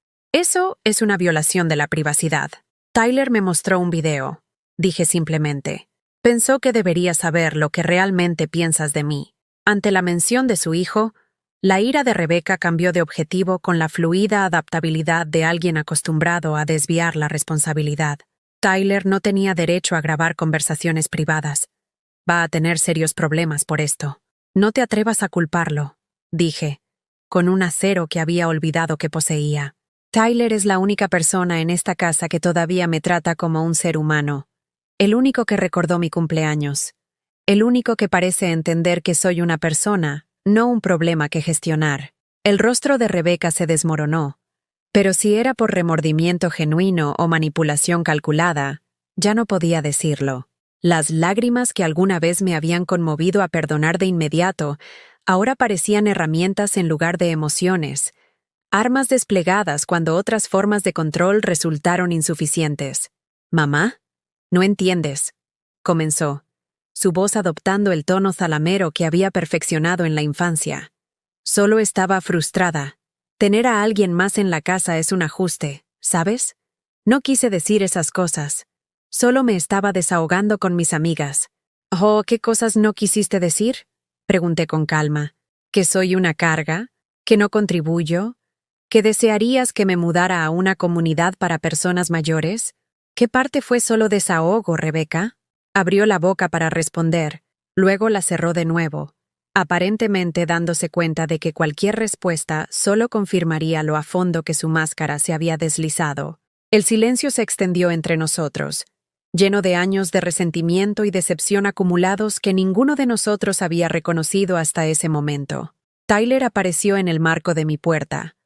una violación de la privacidad. Tyler me mostró un video, dije simplemente. Pensó que debería saber lo que realmente piensas de mí. Ante la mención de su hijo, la ira de Rebeca cambió de objetivo con la fluida adaptabilidad de alguien acostumbrado a desviar la responsabilidad. Tyler no tenía derecho a grabar conversaciones privadas. Va a tener serios problemas por esto. No te atrevas a culparlo, dije, con un acero que había olvidado que poseía. Tyler es la única persona en esta casa que todavía me trata como un ser humano. El único que recordó mi cumpleaños. El único que parece entender que soy una persona, no un problema que gestionar. El rostro de Rebeca se desmoronó. Pero si era por remordimiento genuino o manipulación calculada, ya no podía decirlo. Las lágrimas que alguna vez me habían conmovido a perdonar de inmediato, ahora parecían herramientas en lugar de emociones, armas desplegadas cuando otras formas de control resultaron insuficientes. ¿Mamá? No entiendes, comenzó, su voz adoptando el tono zalamero que había perfeccionado en la infancia. Solo estaba frustrada. Tener a alguien más en la casa es un ajuste, ¿sabes? No quise decir esas cosas. Solo me estaba desahogando con mis amigas. Oh, ¿qué cosas no quisiste decir? Pregunté con calma. ¿Que soy una carga? ¿Que no contribuyo? ¿Que desearías que me mudara a una comunidad para personas mayores? ¿Qué parte fue solo desahogo, Rebeca? Abrió la boca para responder, luego la cerró de nuevo, aparentemente dándose cuenta de que cualquier respuesta solo confirmaría lo a fondo que su máscara se había deslizado. El silencio se extendió entre nosotros, lleno de años de resentimiento y decepción acumulados que ninguno de nosotros había reconocido hasta ese momento. Tyler apareció en el marco de mi puerta,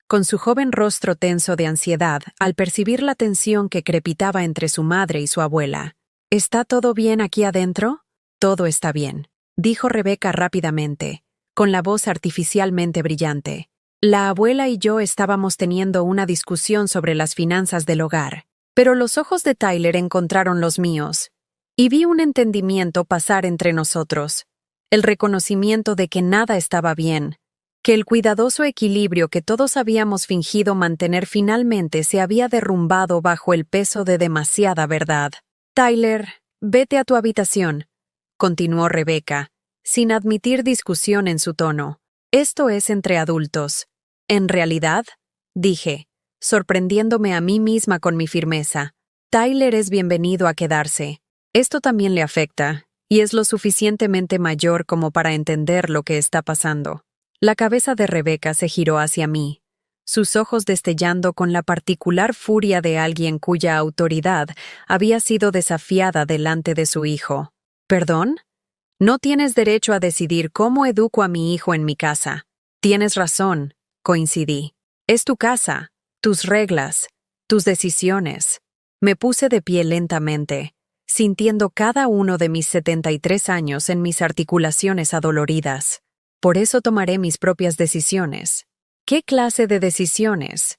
con su joven rostro tenso de ansiedad al percibir la tensión que crepitaba entre su madre y su abuela. ¿Está todo bien aquí adentro? Todo está bien, dijo Rebeca rápidamente, con la voz artificialmente brillante. La abuela y yo estábamos teniendo una discusión sobre las finanzas del hogar, pero los ojos de Tyler encontraron los míos, y vi un entendimiento pasar entre nosotros, el reconocimiento de que nada estaba bien, que el cuidadoso equilibrio que todos habíamos fingido mantener finalmente se había derrumbado bajo el peso de demasiada verdad. Tyler, vete a tu habitación, continuó Rebeca, sin admitir discusión en su tono. Esto es entre adultos. ¿En realidad? Dije, sorprendiéndome a mí misma con mi firmeza. Tyler es bienvenido a quedarse. Esto también le afecta, y es lo suficientemente mayor como para entender lo que está pasando. La cabeza de Rebeca se giró hacia mí, sus ojos destellando con la particular furia de alguien cuya autoridad había sido desafiada delante de su hijo. ¿Perdón? No tienes derecho a decidir cómo educo a mi hijo en mi casa. Tienes razón, coincidí. Es tu casa, tus reglas, tus decisiones. Me puse de pie lentamente, sintiendo cada uno de mis 73 años en mis articulaciones adoloridas. Por eso tomaré mis propias decisiones. ¿Qué clase de decisiones?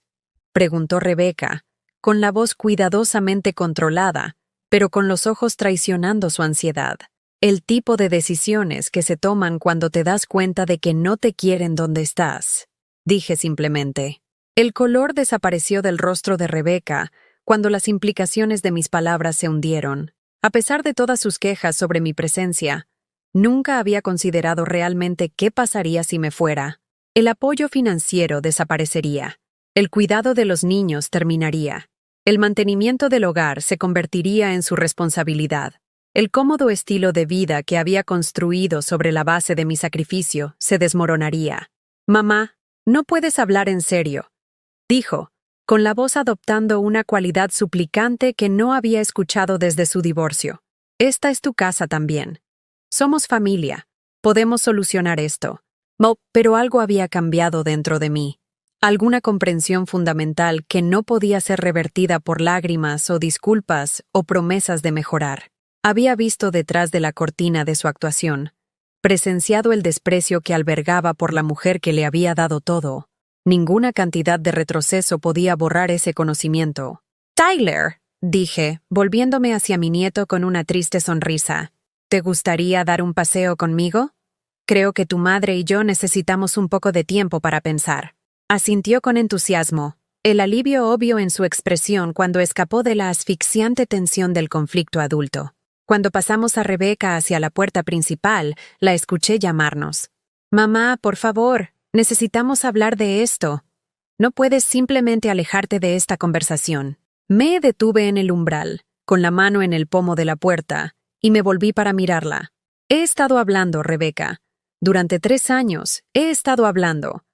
Preguntó Rebeca, con la voz cuidadosamente controlada, pero con los ojos traicionando su ansiedad. El tipo de decisiones que se toman cuando te das cuenta de que no te quieren donde estás. Dije simplemente. El color desapareció del rostro de Rebeca cuando las implicaciones de mis palabras se hundieron. A pesar de todas sus quejas sobre mi presencia, nunca había considerado realmente qué pasaría si me fuera. El apoyo financiero desaparecería. El cuidado de los niños terminaría. El mantenimiento del hogar se convertiría en su responsabilidad. El cómodo estilo de vida que había construido sobre la base de mi sacrificio se desmoronaría. Mamá, no puedes hablar en serio, dijo, con la voz adoptando una cualidad suplicante que no había escuchado desde su divorcio. Esta es tu casa también. Somos familia. Podemos solucionar esto. Pero algo había cambiado dentro de mí. Alguna comprensión fundamental que no podía ser revertida por lágrimas o disculpas o promesas de mejorar. Había visto detrás de la cortina de su actuación, presenciado el desprecio que albergaba por la mujer que le había dado todo. Ninguna cantidad de retroceso podía borrar ese conocimiento. «Tyler», dije, volviéndome hacia mi nieto con una triste sonrisa. ¿Te gustaría dar un paseo conmigo? Creo que tu madre y yo necesitamos un poco de tiempo para pensar. Asintió con entusiasmo, el alivio obvio en su expresión cuando escapó de la asfixiante tensión del conflicto adulto. Cuando pasamos a Rebeca hacia la puerta principal, la escuché llamarnos. «Mamá, por favor, necesitamos hablar de esto. No puedes simplemente alejarte de esta conversación». Me detuve en el umbral, con la mano en el pomo de la puerta, y me volví para mirarla. He estado hablando, Rebeca. Durante 3 años, he estado hablando.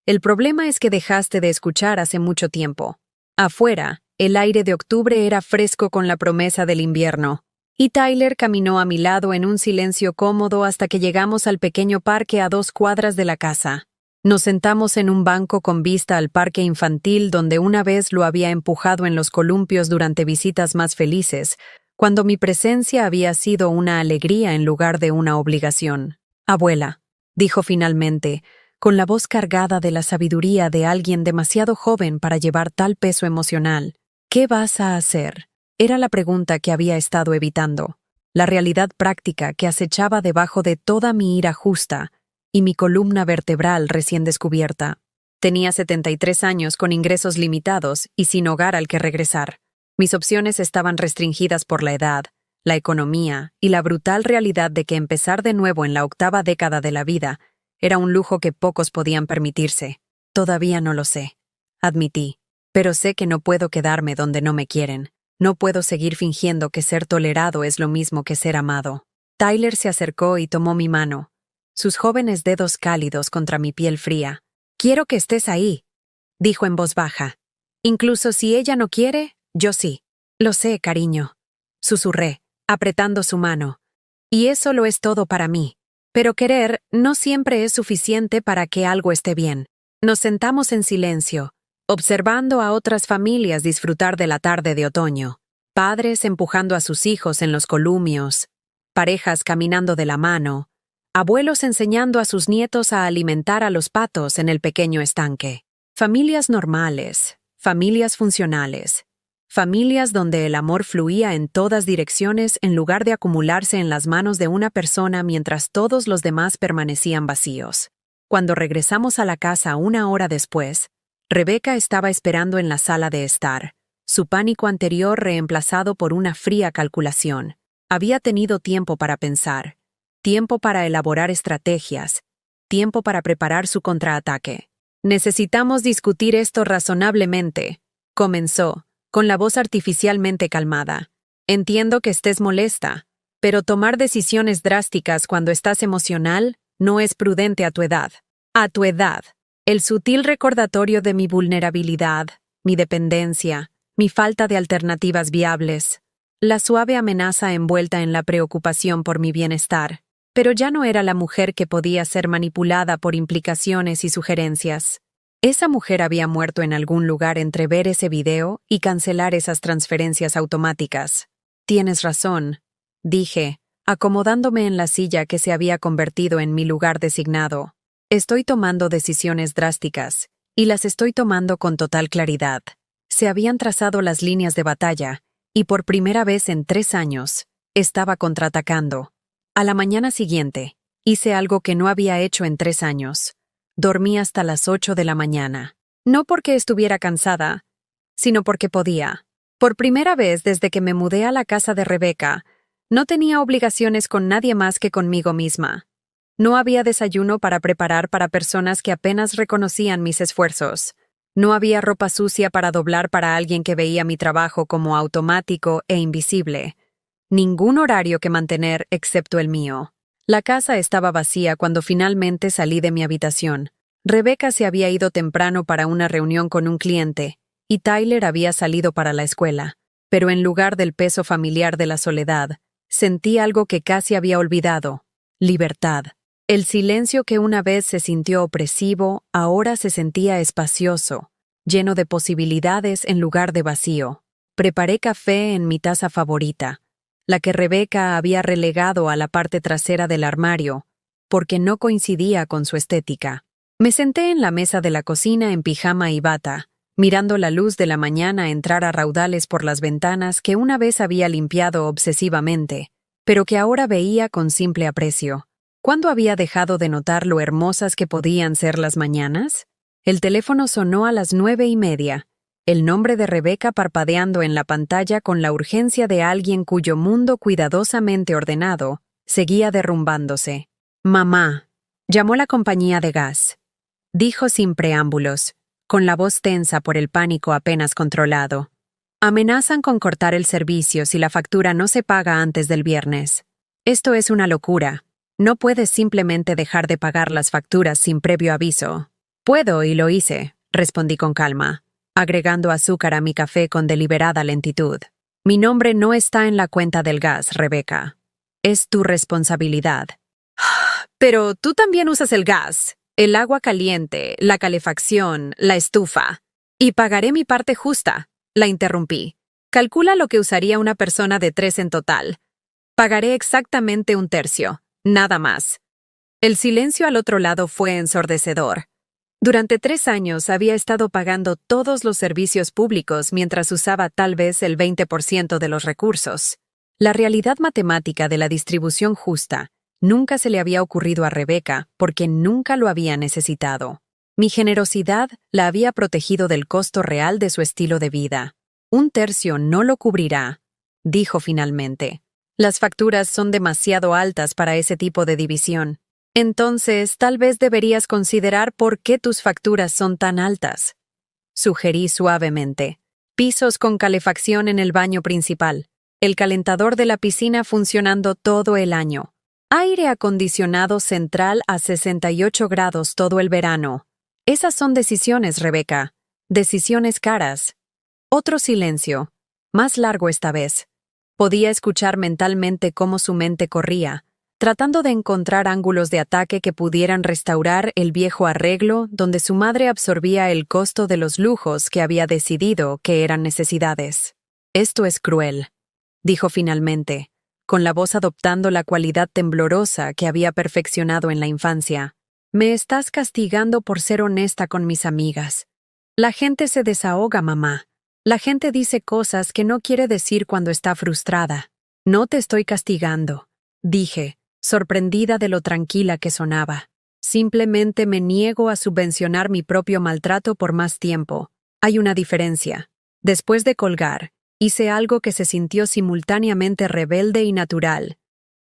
El problema es que dejaste de escuchar hace mucho tiempo. Afuera, el aire de octubre era fresco con la promesa del invierno, y Tyler caminó a mi lado en un silencio cómodo hasta que llegamos al pequeño parque a 2 cuadras de la casa. Nos sentamos en un banco con vista al parque infantil donde una vez lo había empujado en los columpios durante visitas más felices, cuando mi presencia había sido una alegría en lugar de una obligación. «Abuela», dijo finalmente, con la voz cargada de la sabiduría de alguien demasiado joven para llevar tal peso emocional, «¿qué vas a hacer?» Era la pregunta que había estado evitando, la realidad práctica que acechaba debajo de toda mi ira justa y mi columna vertebral recién descubierta. Tenía 73 años con ingresos limitados y sin hogar al que regresar. Mis opciones estaban restringidas por la edad, la economía y la brutal realidad de que empezar de nuevo en la 8ª década de la vida era un lujo que pocos podían permitirse. Todavía no lo sé, admití, pero sé que no puedo quedarme donde no me quieren. No puedo seguir fingiendo que ser tolerado es lo mismo que ser amado. Tyler se acercó y tomó mi mano, sus jóvenes dedos cálidos contra mi piel fría. «Quiero que estés ahí», dijo en voz baja. «Incluso si ella no quiere, yo sí». «Lo sé, cariño», susurré, apretando su mano. «Y eso lo es todo para mí. Pero querer no siempre es suficiente para que algo esté bien». Nos sentamos en silencio, observando a otras familias disfrutar de la tarde de otoño. Padres empujando a sus hijos en los columios, parejas caminando de la mano, abuelos enseñando a sus nietos a alimentar a los patos en el pequeño estanque. Familias normales, familias funcionales, familias donde el amor fluía en todas direcciones en lugar de acumularse en las manos de una persona mientras todos los demás permanecían vacíos. Cuando regresamos a la casa 1 hora después, Rebecca estaba esperando en la sala de estar, su pánico anterior reemplazado por una fría calculación. Había tenido tiempo para pensar, tiempo para elaborar estrategias, tiempo para preparar su contraataque. «Necesitamos discutir esto razonablemente», comenzó, con la voz artificialmente calmada. «Entiendo que estés molesta, pero tomar decisiones drásticas cuando estás emocional no es prudente a tu edad. A tu edad. El sutil recordatorio de mi vulnerabilidad, mi dependencia, mi falta de alternativas viables. La suave amenaza envuelta en la preocupación por mi bienestar. Pero ya no era la mujer que podía ser manipulada por implicaciones y sugerencias. Esa mujer había muerto en algún lugar entre ver ese video y cancelar esas transferencias automáticas. «Tienes razón», dije, acomodándome en la silla que se había convertido en mi lugar designado. «Estoy tomando decisiones drásticas, y las estoy tomando con total claridad». Se habían trazado las líneas de batalla, y por primera vez en 3 años, estaba contraatacando. A la mañana siguiente, hice algo que no había hecho en 3 años. Dormí hasta las 8 de la mañana. No porque estuviera cansada, sino porque podía. Por primera vez desde que me mudé a la casa de Rebecca, no tenía obligaciones con nadie más que conmigo misma. No había desayuno para preparar para personas que apenas reconocían mis esfuerzos. No había ropa sucia para doblar para alguien que veía mi trabajo como automático e invisible. Ningún horario que mantener excepto el mío. La casa estaba vacía cuando finalmente salí de mi habitación. Rebecca se había ido temprano para una reunión con un cliente, y Tyler había salido para la escuela. Pero en lugar del peso familiar de la soledad, sentí algo que casi había olvidado: libertad. El silencio que una vez se sintió opresivo, ahora se sentía espacioso, lleno de posibilidades en lugar de vacío. Preparé café en mi taza favorita, la que Rebecca había relegado a la parte trasera del armario, porque no coincidía con su estética. Me senté en la mesa de la cocina en pijama y bata, mirando la luz de la mañana entrar a raudales por las ventanas que una vez había limpiado obsesivamente, pero que ahora veía con simple aprecio. ¿Cuándo había dejado de notar lo hermosas que podían ser las mañanas? El teléfono sonó a las 9:30, el nombre de Rebecca parpadeando en la pantalla con la urgencia de alguien cuyo mundo cuidadosamente ordenado seguía derrumbándose. «Mamá», llamó la compañía de gas. Dijo sin preámbulos, con la voz tensa por el pánico apenas controlado. «Amenazan con cortar el servicio si la factura no se paga antes del viernes. Esto es una locura. No puedes simplemente dejar de pagar las facturas sin previo aviso». «Puedo y lo hice», respondí con calma, agregando azúcar a mi café con deliberada lentitud. «Mi nombre no está en la cuenta del gas, Rebecca. Es tu responsabilidad». «Pero tú también usas el gas, el agua caliente, la calefacción, la estufa. Y pagaré mi parte justa», la interrumpí. «Calcula lo que usaría una persona de 3 en total. Pagaré exactamente 1/3, nada más». El silencio al otro lado fue ensordecedor. Durante 3 años había estado pagando todos los servicios públicos mientras usaba tal vez el 20% de los recursos. La realidad matemática de la distribución justa nunca se le había ocurrido a Rebecca porque nunca lo había necesitado. Mi generosidad la había protegido del costo real de su estilo de vida. 1/3 no lo cubrirá, dijo finalmente. Las facturas son demasiado altas para ese tipo de división. Entonces, tal vez deberías considerar por qué tus facturas son tan altas. Sugerí suavemente. Pisos con calefacción en el baño principal. El calentador de la piscina funcionando todo el año. Aire acondicionado central a 68 grados todo el verano. Esas son decisiones, Rebecca. Decisiones caras. Otro silencio. Más largo esta vez. Podía escuchar mentalmente cómo su mente corría, tratando de encontrar ángulos de ataque que pudieran restaurar el viejo arreglo donde su madre absorbía el costo de los lujos que había decidido que eran necesidades. Esto es cruel, dijo finalmente, con la voz adoptando la cualidad temblorosa que había perfeccionado en la infancia. Me estás castigando por ser honesta con mis amigas. La gente se desahoga, mamá. La gente dice cosas que no quiere decir cuando está frustrada. No te estoy castigando, dije, sorprendida de lo tranquila que sonaba. Simplemente me niego a subvencionar mi propio maltrato por más tiempo. Hay una diferencia. Después de colgar, hice algo que se sintió simultáneamente rebelde y natural.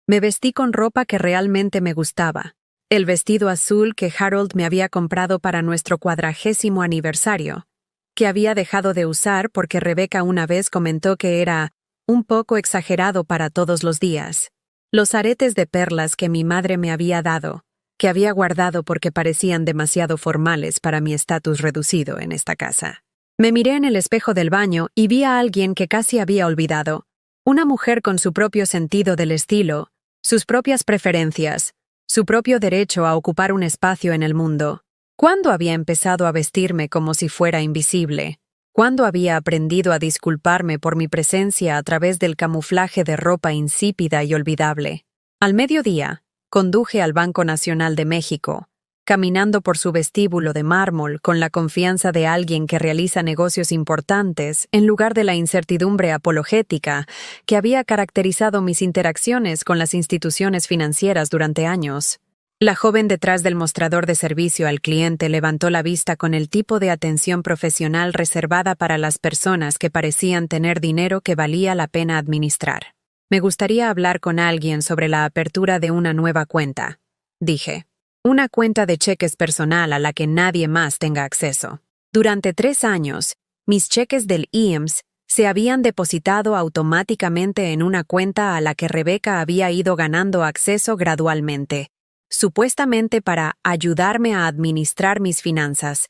Me vestí con ropa que realmente me gustaba. El vestido azul que Harold me había comprado para nuestro 40º aniversario, que había dejado de usar porque Rebecca una vez comentó que era un poco exagerado para todos los días. Los aretes de perlas que mi madre me había dado, que había guardado porque parecían demasiado formales para mi estatus reducido en esta casa. Me miré en el espejo del baño y vi a alguien que casi había olvidado. Una mujer con su propio sentido del estilo, sus propias preferencias, su propio derecho a ocupar un espacio en el mundo. ¿Cuándo había empezado a vestirme como si fuera invisible? ¿Cuándo había aprendido a disculparme por mi presencia a través del camuflaje de ropa insípida y olvidable? Al mediodía, conduje al Banco Nacional de México, caminando por su vestíbulo de mármol con la confianza de alguien que realiza negocios importantes en lugar de la incertidumbre apologética que había caracterizado mis interacciones con las instituciones financieras durante años. La joven detrás del mostrador de servicio al cliente levantó la vista con el tipo de atención profesional reservada para las personas que parecían tener dinero que valía la pena administrar. Me gustaría hablar con alguien sobre la apertura de una nueva cuenta, dije. Una cuenta de cheques personal a la que nadie más tenga acceso. Durante 3 años, mis cheques del IEMS se habían depositado automáticamente en una cuenta a la que Rebecca había ido ganando acceso gradualmente, supuestamente para ayudarme a administrar mis finanzas,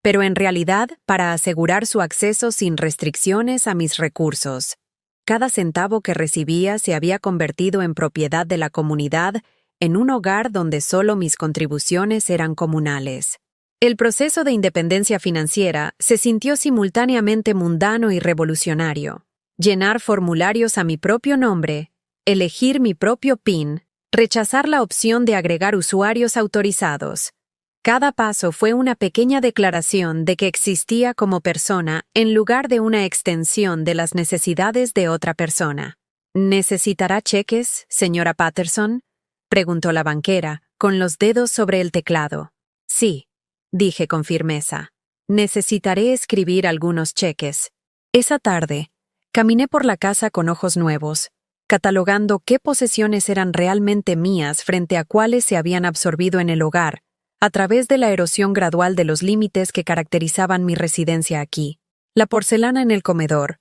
pero en realidad para asegurar su acceso sin restricciones a mis recursos. Cada centavo que recibía se había convertido en propiedad de la comunidad en un hogar donde solo mis contribuciones eran comunales. El proceso de independencia financiera se sintió simultáneamente mundano y revolucionario. Llenar formularios a mi propio nombre, elegir mi propio PIN, rechazar la opción de agregar usuarios autorizados. Cada paso fue una pequeña declaración de que existía como persona en lugar de una extensión de las necesidades de otra persona. ¿Necesitará cheques, señora Patterson?, preguntó la banquera, con los dedos sobre el teclado. Sí, dije con firmeza. Necesitaré escribir algunos cheques. Esa tarde, caminé por la casa con ojos nuevos, catalogando qué posesiones eran realmente mías frente a cuáles se habían absorbido en el hogar, a través de la erosión gradual de los límites que caracterizaban mi residencia aquí. La porcelana en el comedor,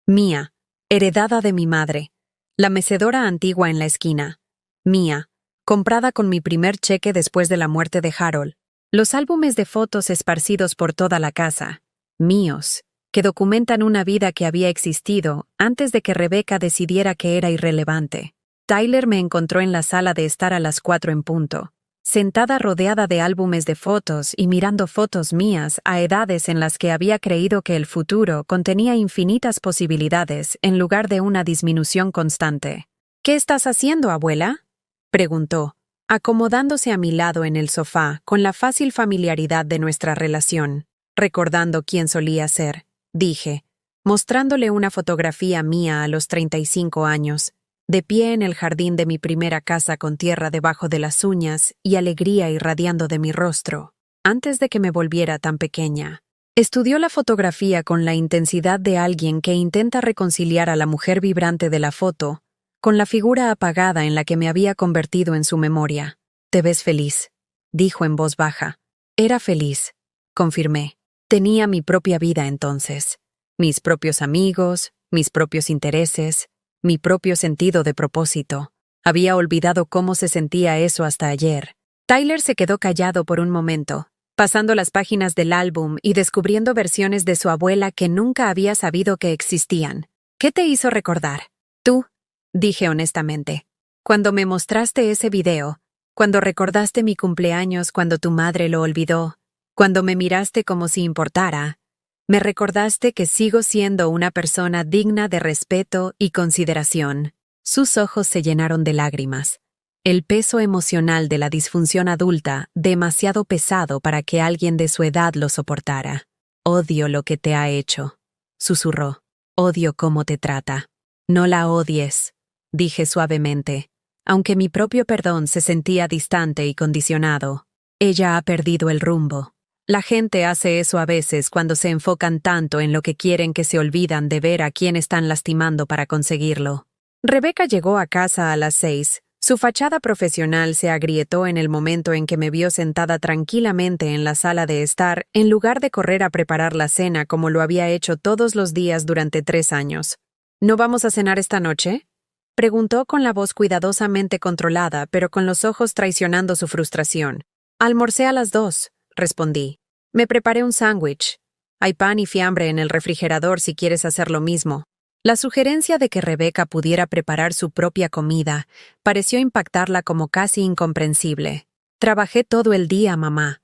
mía, heredada de mi madre. La mecedora antigua en la esquina, mía, comprada con mi primer cheque después de la muerte de Harold. Los álbumes de fotos esparcidos por toda la casa, míos, que documentan una vida que había existido antes de que Rebecca decidiera que era irrelevante. Tyler me encontró en la sala de estar a las 4 en punto, sentada rodeada de álbumes de fotos y mirando fotos mías a edades en las que había creído que el futuro contenía infinitas posibilidades en lugar de una disminución constante. ¿Qué estás haciendo, abuela?, preguntó, acomodándose a mi lado en el sofá con la fácil familiaridad de nuestra relación. Recordando quién solía ser, dije, mostrándole una fotografía mía a los 35 años, de pie en el jardín de mi primera casa con tierra debajo de las uñas y alegría irradiando de mi rostro, antes de que me volviera tan pequeña. Estudió la fotografía con la intensidad de alguien que intenta reconciliar a la mujer vibrante de la foto con la figura apagada en la que me había convertido en su memoria. «Te ves feliz», dijo en voz baja. «Era feliz», confirmé. Tenía mi propia vida entonces, mis propios amigos, mis propios intereses, mi propio sentido de propósito. Había olvidado cómo se sentía eso hasta ayer. Tyler se quedó callado por un momento, pasando las páginas del álbum y descubriendo versiones de su abuela que nunca había sabido que existían. «¿Qué te hizo recordar?» «Tú», dije honestamente. «Cuando me mostraste ese video, cuando recordaste mi cumpleaños cuando tu madre lo olvidó, cuando me miraste como si importara, me recordaste que sigo siendo una persona digna de respeto y consideración». Sus ojos se llenaron de lágrimas. El peso emocional de la disfunción adulta, demasiado pesado para que alguien de su edad lo soportara. «Odio lo que te ha hecho», susurró. «Odio cómo te trata». «No la odies», dije suavemente, aunque mi propio perdón se sentía distante y condicionado. «Ella ha perdido el rumbo». La gente hace eso a veces cuando se enfocan tanto en lo que quieren que se olvidan de ver a quién están lastimando para conseguirlo. Rebecca llegó a casa a las 6. Su fachada profesional se agrietó en el momento en que me vio sentada tranquilamente en la sala de estar, en lugar de correr a preparar la cena como lo había hecho todos los días durante 3 años. «¿No vamos a cenar esta noche?», preguntó con la voz cuidadosamente controlada, pero con los ojos traicionando su frustración. «Almorcé a las 2», respondí. «Me preparé un sándwich. Hay pan y fiambre en el refrigerador si quieres hacer lo mismo». La sugerencia de que Rebecca pudiera preparar su propia comida pareció impactarla como casi incomprensible. «Trabajé todo el día, mamá.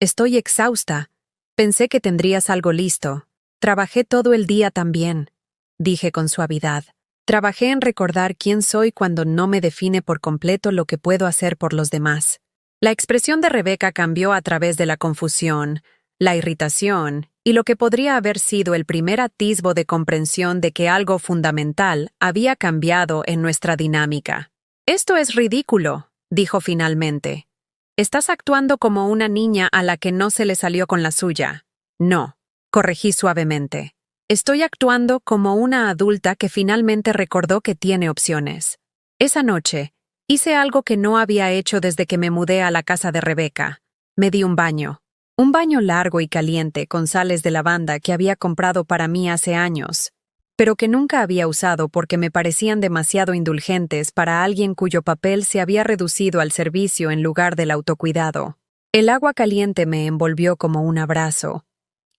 Estoy exhausta. Pensé que tendrías algo listo». «Trabajé todo el día también», dije con suavidad. «Trabajé en recordar quién soy cuando no me define por completo lo que puedo hacer por los demás». La expresión de Rebecca cambió a través de la confusión, la irritación y lo que podría haber sido el primer atisbo de comprensión de que algo fundamental había cambiado en nuestra dinámica. «Esto es ridículo», dijo finalmente. «Estás actuando como una niña a la que no se le salió con la suya». «No», corregí suavemente. «Estoy actuando como una adulta que finalmente recordó que tiene opciones». Esa noche, hice algo que no había hecho desde que me mudé a la casa de Rebecca. Me di un baño. Un baño largo y caliente con sales de lavanda que había comprado para mí hace años, pero que nunca había usado porque me parecían demasiado indulgentes para alguien cuyo papel se había reducido al servicio en lugar del autocuidado. El agua caliente me envolvió como un abrazo,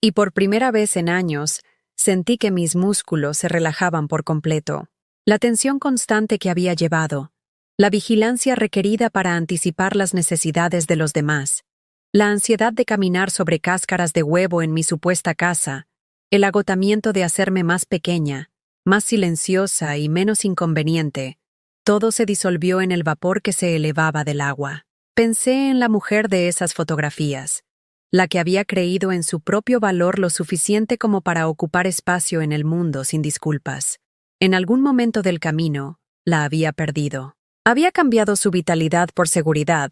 y por primera vez en años sentí que mis músculos se relajaban por completo. La tensión constante que había llevado, la vigilancia requerida para anticipar las necesidades de los demás, la ansiedad de caminar sobre cáscaras de huevo en mi supuesta casa, el agotamiento de hacerme más pequeña, más silenciosa y menos inconveniente, todo se disolvió en el vapor que se elevaba del agua. Pensé en la mujer de esas fotografías, la que había creído en su propio valor lo suficiente como para ocupar espacio en el mundo sin disculpas. En algún momento del camino, la había perdido. Había cambiado su vitalidad por seguridad,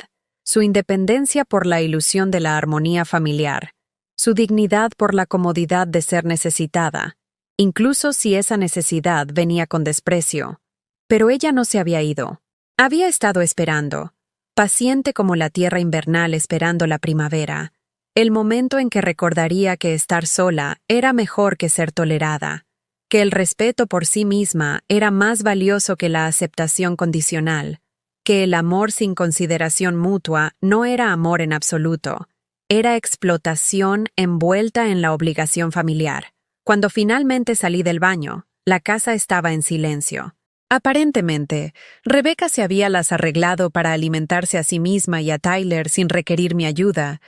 su independencia por la ilusión de la armonía familiar, su dignidad por la comodidad de ser necesitada, incluso si esa necesidad venía con desprecio. Pero ella no se había ido. Había estado esperando, paciente como la tierra invernal esperando la primavera, el momento en que recordaría que estar sola era mejor que ser tolerada, que el respeto por sí misma era más valioso que la aceptación condicional, que el amor sin consideración mutua no era amor en absoluto, era explotación envuelta en la obligación familiar. Cuando finalmente salí del baño, la casa estaba en silencio. Aparentemente, Rebecca se había las arreglado para alimentarse a sí misma y a Tyler sin requerir mi ayuda,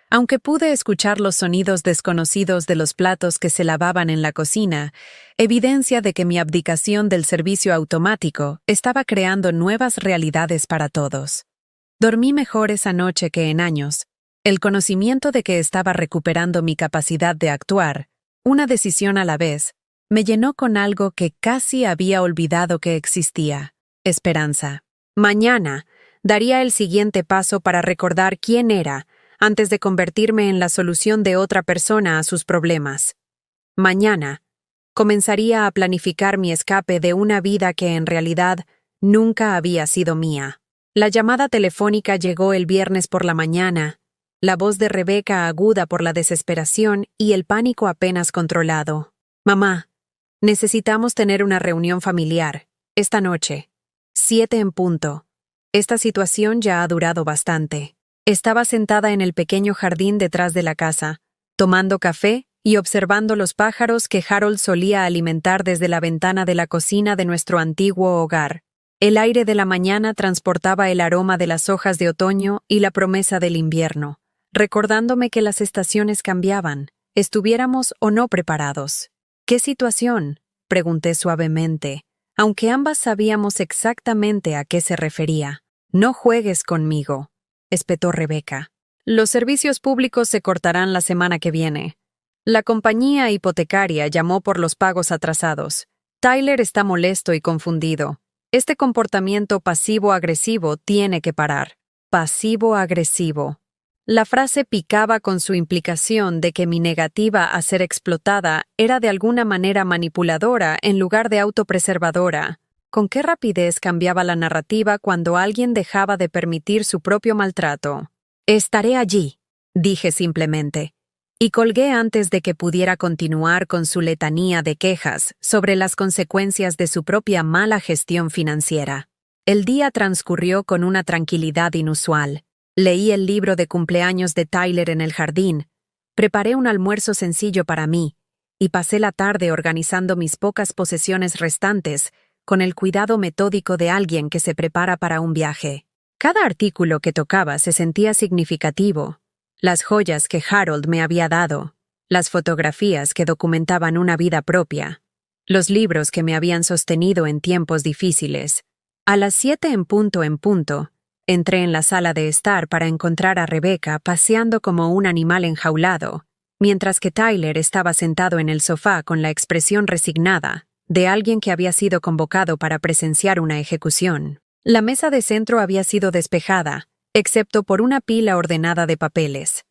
aunque pude escuchar los sonidos desconocidos de los platos que se lavaban en la cocina, evidencia de que mi abdicación del servicio automático estaba creando nuevas realidades para todos. Dormí mejor esa noche que en años. El conocimiento de que estaba recuperando mi capacidad de actuar, una decisión a la vez, me llenó con algo que casi había olvidado que existía: esperanza. Mañana daría el siguiente paso para recordar quién era antes de convertirme en la solución de otra persona a sus problemas. Mañana comenzaría a planificar mi escape de una vida que en realidad nunca había sido mía. La llamada telefónica llegó el viernes por la mañana, la voz de Rebeca aguda por la desesperación y el pánico apenas controlado. «Mamá, necesitamos tener una reunión familiar, esta noche. 7 en punto. Esta situación ya ha durado bastante». Estaba sentada en el pequeño jardín detrás de la casa, tomando café y observando los pájaros que Harold solía alimentar desde la ventana de la cocina de nuestro antiguo hogar. El aire de la mañana transportaba el aroma de las hojas de otoño y la promesa del invierno, recordándome que las estaciones cambiaban, estuviéramos o no preparados. «¿Qué situación?», pregunté suavemente, aunque ambas sabíamos exactamente a qué se refería. «No juegues conmigo», espetó Rebeca. «Los servicios públicos se cortarán la semana que viene. La compañía hipotecaria llamó por los pagos atrasados. Tyler está molesto y confundido. Este comportamiento pasivo-agresivo tiene que parar». Pasivo-agresivo. La frase picaba con su implicación de que mi negativa a ser explotada era de alguna manera manipuladora en lugar de autopreservadora. ¿Con qué rapidez cambiaba la narrativa cuando alguien dejaba de permitir su propio maltrato? «Estaré allí», dije simplemente, y colgué antes de que pudiera continuar con su letanía de quejas sobre las consecuencias de su propia mala gestión financiera. El día transcurrió con una tranquilidad inusual. Leí el libro de cumpleaños de Tyler en el jardín, preparé un almuerzo sencillo para mí, y pasé la tarde organizando mis pocas posesiones restantes con el cuidado metódico de alguien que se prepara para un viaje. Cada artículo que tocaba se sentía significativo: las joyas que Harold me había dado, las fotografías que documentaban una vida propia, los libros que me habían sostenido en tiempos difíciles. A las 7 en punto, entré en la sala de estar para encontrar a Rebeca paseando como un animal enjaulado, mientras que Tyler estaba sentado en el sofá con la expresión resignada de alguien que había sido convocado para presenciar una ejecución. La mesa de centro había sido despejada, excepto por una pila ordenada de papeles: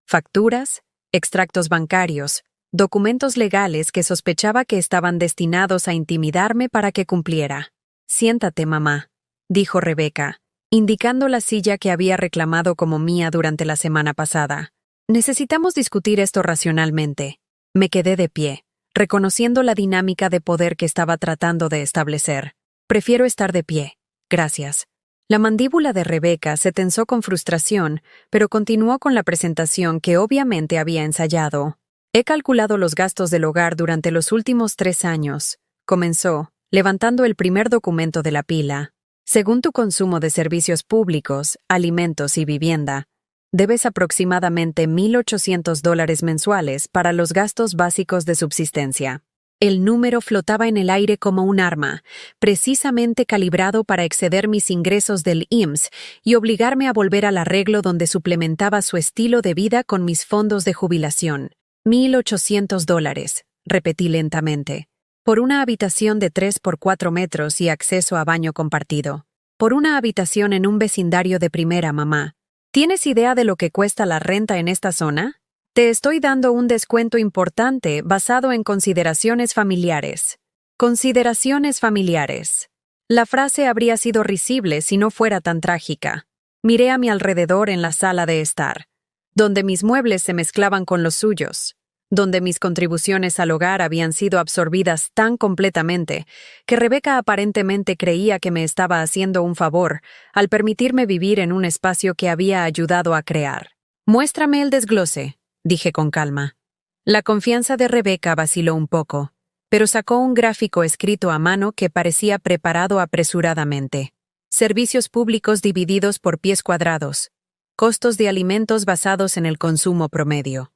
facturas, extractos bancarios, documentos legales que sospechaba que estaban destinados a intimidarme para que cumpliera. «Siéntate, mamá», dijo Rebeca, indicando la silla que había reclamado como mía durante la semana pasada. «Necesitamos discutir esto racionalmente». Me quedé de pie, reconociendo la dinámica de poder que estaba tratando de establecer. «Prefiero estar de pie. Gracias». La mandíbula de Rebeca se tensó con frustración, pero continuó con la presentación que obviamente había ensayado. «He calculado los gastos del hogar durante los últimos 3 años», comenzó, levantando el primer documento de la pila. «Según tu consumo de servicios públicos, alimentos y vivienda, debes aproximadamente $1,800 mensuales para los gastos básicos de subsistencia». El número flotaba en el aire como un arma, precisamente calibrado para exceder mis ingresos del IMSS y obligarme a volver al arreglo donde suplementaba su estilo de vida con mis fondos de jubilación. $1,800, repetí lentamente. Por una habitación de 3 por 4 metros y acceso a baño compartido. Por una habitación en un vecindario de primera, mamá. ¿Tienes idea de lo que cuesta la renta en esta zona? Te estoy dando un descuento importante basado en consideraciones familiares. Consideraciones familiares. La frase habría sido risible si no fuera tan trágica. Miré a mi alrededor en la sala de estar, donde mis muebles se mezclaban con los suyos, donde mis contribuciones al hogar habían sido absorbidas tan completamente que Rebeca aparentemente creía que me estaba haciendo un favor al permitirme vivir en un espacio que había ayudado a crear. «Muéstrame el desglose», dije con calma. La confianza de Rebeca vaciló un poco, pero sacó un gráfico escrito a mano que parecía preparado apresuradamente. Servicios públicos divididos por pies cuadrados. Costos de alimentos basados en el consumo promedio.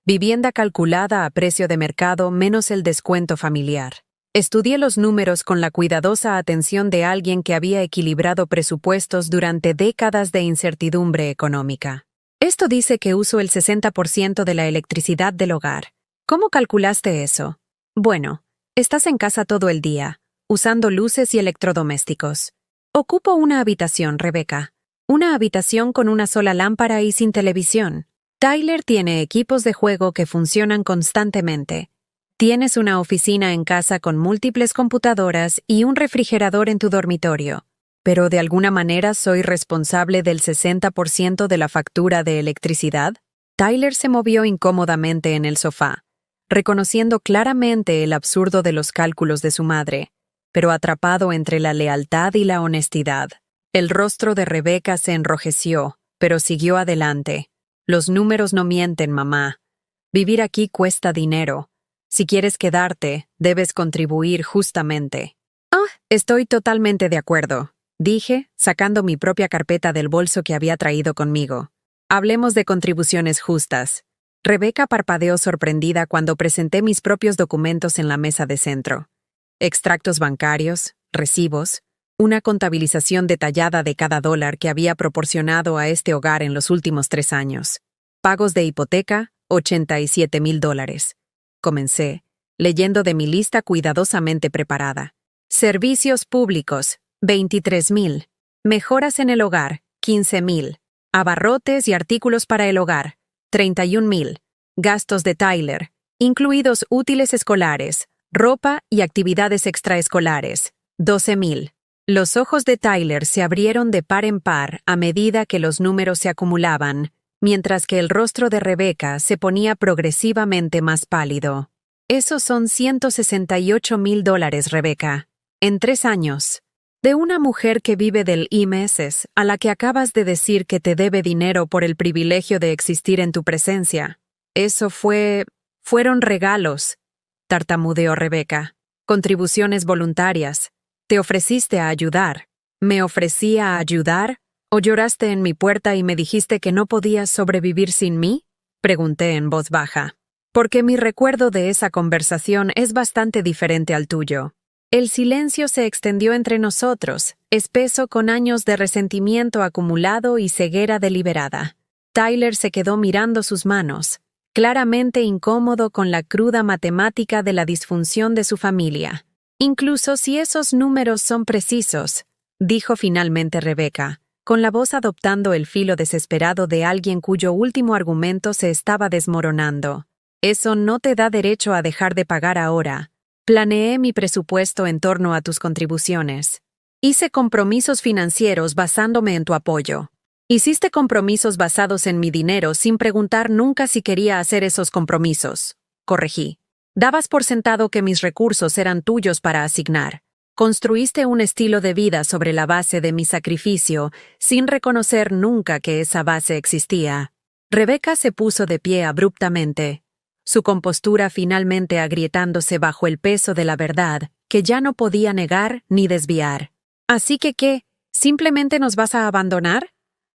Vivienda calculada a precio de mercado menos el descuento familiar. Estudié los números con la cuidadosa atención de alguien que había equilibrado presupuestos durante décadas de incertidumbre económica. Esto dice que uso el 60% de la electricidad del hogar. ¿Cómo calculaste eso? Bueno, estás en casa todo el día, usando luces y electrodomésticos. Ocupo una habitación, Rebecca. Una habitación con una sola lámpara y sin televisión. Tyler tiene equipos de juego que funcionan constantemente. Tienes una oficina en casa con múltiples computadoras y un refrigerador en tu dormitorio. ¿Pero de alguna manera soy responsable del 60% de la factura de electricidad? Tyler se movió incómodamente en el sofá, reconociendo claramente el absurdo de los cálculos de su madre, pero atrapado entre la lealtad y la honestidad. El rostro de Rebecca se enrojeció, pero siguió adelante. Los números no mienten, mamá. Vivir aquí cuesta dinero. Si quieres quedarte, debes contribuir justamente. Estoy totalmente de acuerdo, dije, sacando mi propia carpeta del bolso que había traído conmigo. Hablemos de contribuciones justas. Rebecca parpadeó sorprendida cuando presenté mis propios documentos en la mesa de centro. Extractos bancarios, recibos, una contabilización detallada de cada dólar que había proporcionado a este hogar en los últimos 3 años. Pagos de hipoteca, $87,000. Comencé, leyendo de mi lista cuidadosamente preparada. Servicios públicos, $23,000. Mejoras en el hogar, $15,000. Abarrotes y artículos para el hogar, $31,000. Gastos de Tyler, incluidos útiles escolares, ropa y actividades extraescolares, $12,000. Los ojos de Tyler se abrieron de par en par a medida que los números se acumulaban, mientras que el rostro de Rebecca se ponía progresivamente más pálido. Esos son $168,000, Rebecca. En 3 años. De una mujer que vive del IMSS, a la que acabas de decir que te debe dinero por el privilegio de existir en tu presencia. Fueron regalos, tartamudeó Rebecca. Contribuciones voluntarias. Te ofreciste a ayudar. ¿Me ofrecí a ayudar? ¿O lloraste en mi puerta y me dijiste que no podías sobrevivir sin mí? Pregunté en voz baja. Porque mi recuerdo de esa conversación es bastante diferente al tuyo. El silencio se extendió entre nosotros, espeso con años de resentimiento acumulado y ceguera deliberada. Tyler se quedó mirando sus manos, claramente incómodo con la cruda matemática de la disfunción de su familia. Incluso si esos números son precisos, dijo finalmente Rebecca, con la voz adoptando el filo desesperado de alguien cuyo último argumento se estaba desmoronando. Eso no te da derecho a dejar de pagar ahora. Planeé mi presupuesto en torno a tus contribuciones. Hice compromisos financieros basándome en tu apoyo. Hiciste compromisos basados en mi dinero sin preguntar nunca si quería hacer esos compromisos. Corregí. Dabas por sentado que mis recursos eran tuyos para asignar. Construiste un estilo de vida sobre la base de mi sacrificio, sin reconocer nunca que esa base existía. Rebecca se puso de pie abruptamente, su compostura finalmente agrietándose bajo el peso de la verdad, que ya no podía negar ni desviar. ¿Así que qué? ¿Simplemente nos vas a abandonar?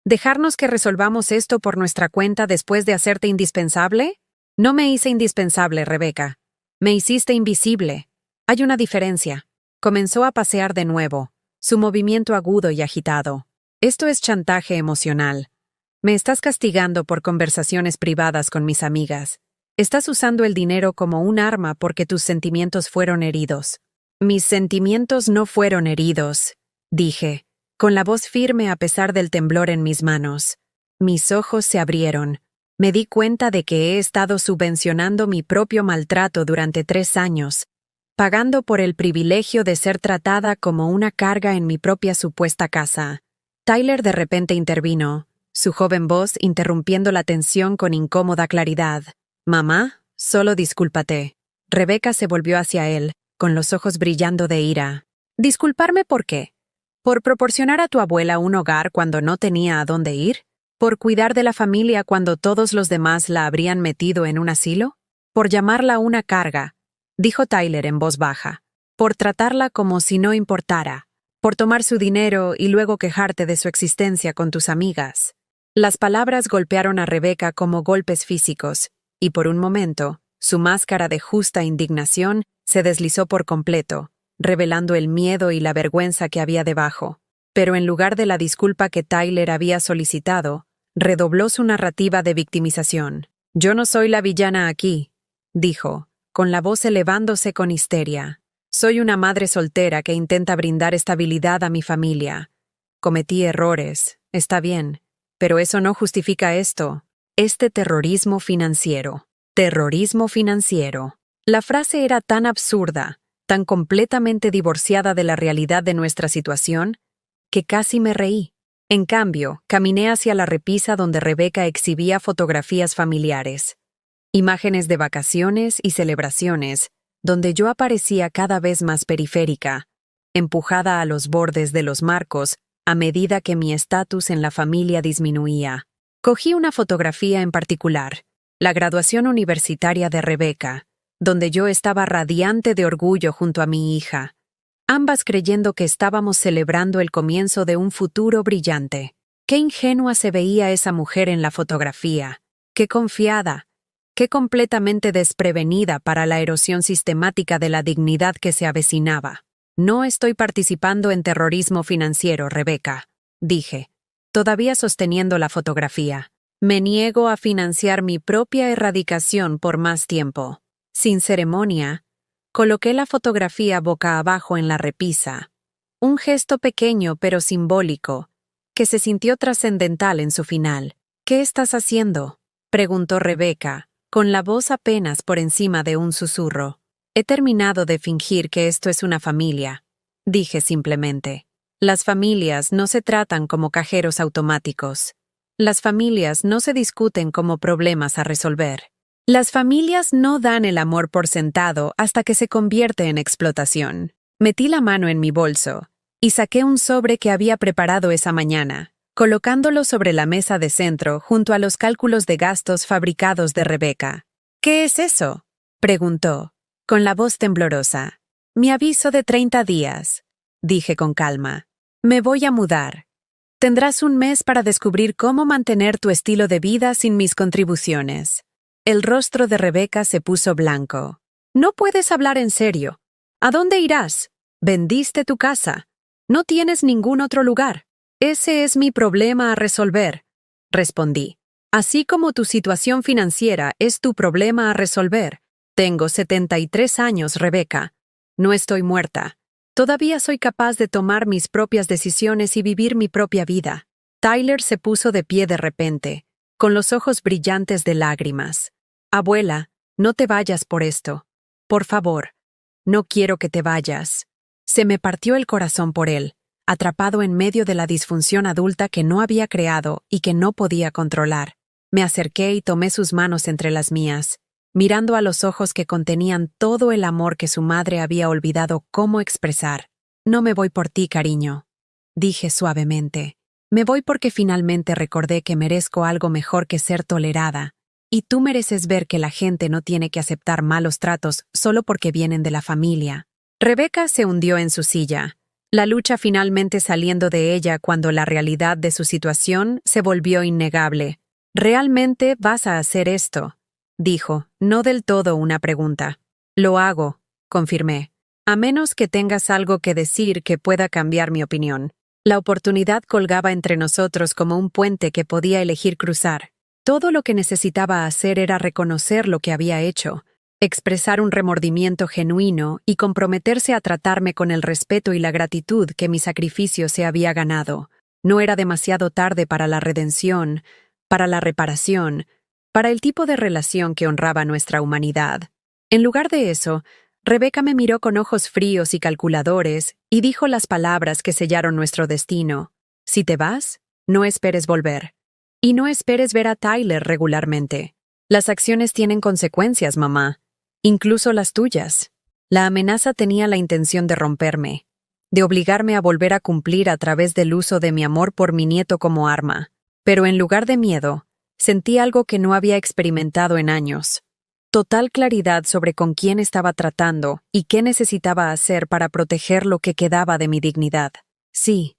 ¿Dejarnos que resolvamos esto por nuestra cuenta después de hacerte indispensable? No me hice indispensable, Rebecca. Me hiciste invisible. Hay una diferencia. Comenzó a pasear de nuevo, su movimiento agudo y agitado. Esto es chantaje emocional. Me estás castigando por conversaciones privadas con mis amigas. Estás usando el dinero como un arma porque tus sentimientos fueron heridos. Mis sentimientos no fueron heridos, dije, con la voz firme a pesar del temblor en mis manos. Mis ojos se abrieron. Me di cuenta de que he estado subvencionando mi propio maltrato durante 3 años, pagando por el privilegio de ser tratada como una carga en mi propia supuesta casa. Tyler de repente intervino, su joven voz interrumpiendo la tensión con incómoda claridad. «Mamá, solo discúlpate». Rebecca se volvió hacia él, con los ojos brillando de ira. «¿Disculparme por qué? ¿Por proporcionar a tu abuela un hogar cuando no tenía a dónde ir? ¿Por cuidar de la familia cuando todos los demás la habrían metido en un asilo? ¿Por llamarla una carga?», dijo Tyler en voz baja. «Por tratarla como si no importara. Por tomar su dinero y luego quejarte de su existencia con tus amigas». Las palabras golpearon a Rebecca como golpes físicos, y por un momento, su máscara de justa indignación se deslizó por completo, revelando el miedo y la vergüenza que había debajo. Pero en lugar de la disculpa que Tyler había solicitado, redobló su narrativa de victimización. «Yo no soy la villana aquí», dijo, con la voz elevándose con histeria. «Soy una madre soltera que intenta brindar estabilidad a mi familia. Cometí errores, está bien, pero eso no justifica esto. Este terrorismo financiero. Terrorismo financiero». La frase era tan absurda, tan completamente divorciada de la realidad de nuestra situación, que casi me reí. En cambio, caminé hacia la repisa donde Rebeca exhibía fotografías familiares, imágenes de vacaciones y celebraciones, donde yo aparecía cada vez más periférica, empujada a los bordes de los marcos a medida que mi estatus en la familia disminuía. Cogí una fotografía en particular, la graduación universitaria de Rebeca, donde yo estaba radiante de orgullo junto a mi hija, ambas creyendo que estábamos celebrando el comienzo de un futuro brillante. Qué ingenua se veía esa mujer en la fotografía, qué confiada, qué completamente desprevenida para la erosión sistemática de la dignidad que se avecinaba. «No estoy participando en terrorismo financiero, Rebeca», dije, todavía sosteniendo la fotografía. «Me niego a financiar mi propia erradicación por más tiempo». Sin ceremonia, coloqué la fotografía boca abajo en la repisa, un gesto pequeño pero simbólico, que se sintió trascendental en su final. «¿Qué estás haciendo?», preguntó Rebeca, con la voz apenas por encima de un susurro. «He terminado de fingir que esto es una familia», dije simplemente. «Las familias no se tratan como cajeros automáticos. Las familias no se discuten como problemas a resolver. Las familias no dan el amor por sentado hasta que se convierte en explotación». Metí la mano en mi bolso y saqué un sobre que había preparado esa mañana, colocándolo sobre la mesa de centro junto a los cálculos de gastos fabricados de Rebeca. «¿Qué es eso?», preguntó, con la voz temblorosa. «Mi aviso de 30 días», dije con calma. «Me voy a mudar. Tendrás un mes para descubrir cómo mantener tu estilo de vida sin mis contribuciones». El rostro de Rebeca se puso blanco. «No puedes hablar en serio. ¿A dónde irás? Vendiste tu casa. No tienes ningún otro lugar». «Ese es mi problema a resolver», respondí. «Así como tu situación financiera es tu problema a resolver. Tengo 73 años, Rebeca. No estoy muerta. Todavía soy capaz de tomar mis propias decisiones y vivir mi propia vida». Tyler se puso de pie de repente, con los ojos brillantes de lágrimas. «Abuela, no te vayas por esto. Por favor, no quiero que te vayas». Se me partió el corazón por él, atrapado en medio de la disfunción adulta que no había creado y que no podía controlar. Me acerqué y tomé sus manos entre las mías, mirando a los ojos que contenían todo el amor que su madre había olvidado cómo expresar. «No me voy por ti, cariño», dije suavemente. «Me voy porque finalmente recordé que merezco algo mejor que ser tolerada, y tú mereces ver que la gente no tiene que aceptar malos tratos solo porque vienen de la familia». Rebeca se hundió en su silla, la lucha finalmente saliendo de ella cuando la realidad de su situación se volvió innegable. «¿Realmente vas a hacer esto?», dijo, no del todo una pregunta. «Lo hago», confirmé, «a menos que tengas algo que decir que pueda cambiar mi opinión». La oportunidad colgaba entre nosotros como un puente que podía elegir cruzar. Todo lo que necesitaba hacer era reconocer lo que había hecho, expresar un remordimiento genuino y comprometerse a tratarme con el respeto y la gratitud que mi sacrificio se había ganado. No era demasiado tarde para la redención, para la reparación, para el tipo de relación que honraba nuestra humanidad. En lugar de eso, Rebeca me miró con ojos fríos y calculadores y dijo las palabras que sellaron nuestro destino. «Si te vas, no esperes volver. Y no esperes ver a Tyler regularmente. Las acciones tienen consecuencias, mamá, incluso las tuyas». La amenaza tenía la intención de romperme, de obligarme a volver a cumplir a través del uso de mi amor por mi nieto como arma. Pero en lugar de miedo, sentí algo que no había experimentado en años. Total claridad sobre con quién estaba tratando y qué necesitaba hacer para proteger lo que quedaba de mi dignidad. «Sí»,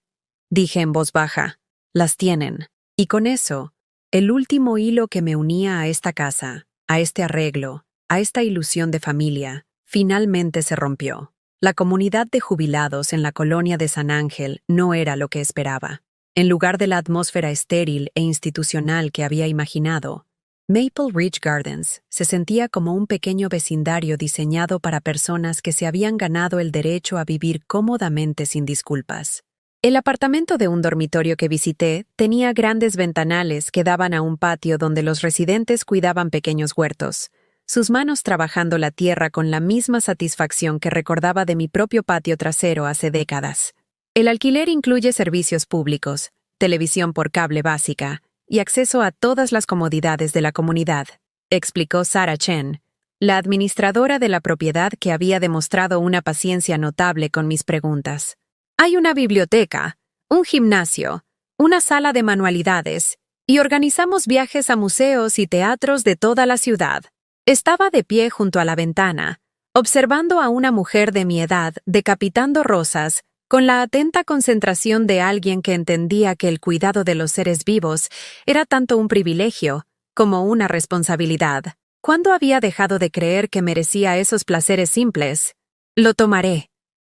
dije en voz baja, «las tienen». Y con eso, el último hilo que me unía a esta casa, a este arreglo, a esta ilusión de familia, finalmente se rompió. La comunidad de jubilados en la colonia de San Ángel no era lo que esperaba. En lugar de la atmósfera estéril e institucional que había imaginado, Maple Ridge Gardens se sentía como un pequeño vecindario diseñado para personas que se habían ganado el derecho a vivir cómodamente sin disculpas. El apartamento de un dormitorio que visité tenía grandes ventanales que daban a un patio donde los residentes cuidaban pequeños huertos, sus manos trabajando la tierra con la misma satisfacción que recordaba de mi propio patio trasero hace décadas. El alquiler incluye servicios públicos, televisión por cable básica y acceso a todas las comodidades de la comunidad, explicó Sarah Chen, la administradora de la propiedad que había demostrado una paciencia notable con mis preguntas. Hay una biblioteca, un gimnasio, una sala de manualidades, y organizamos viajes a museos y teatros de toda la ciudad. Estaba de pie junto a la ventana, observando a una mujer de mi edad decapitando rosas, con la atenta concentración de alguien que entendía que el cuidado de los seres vivos era tanto un privilegio como una responsabilidad. ¿Cuándo había dejado de creer que merecía esos placeres simples? Lo tomaré,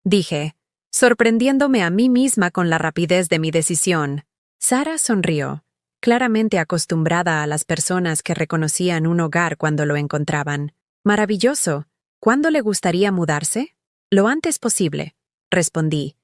dije, sorprendiéndome a mí misma con la rapidez de mi decisión. Sarah sonrió, claramente acostumbrada a las personas que reconocían un hogar cuando lo encontraban. Maravilloso. ¿Cuándo le gustaría mudarse? Lo antes posible, respondí,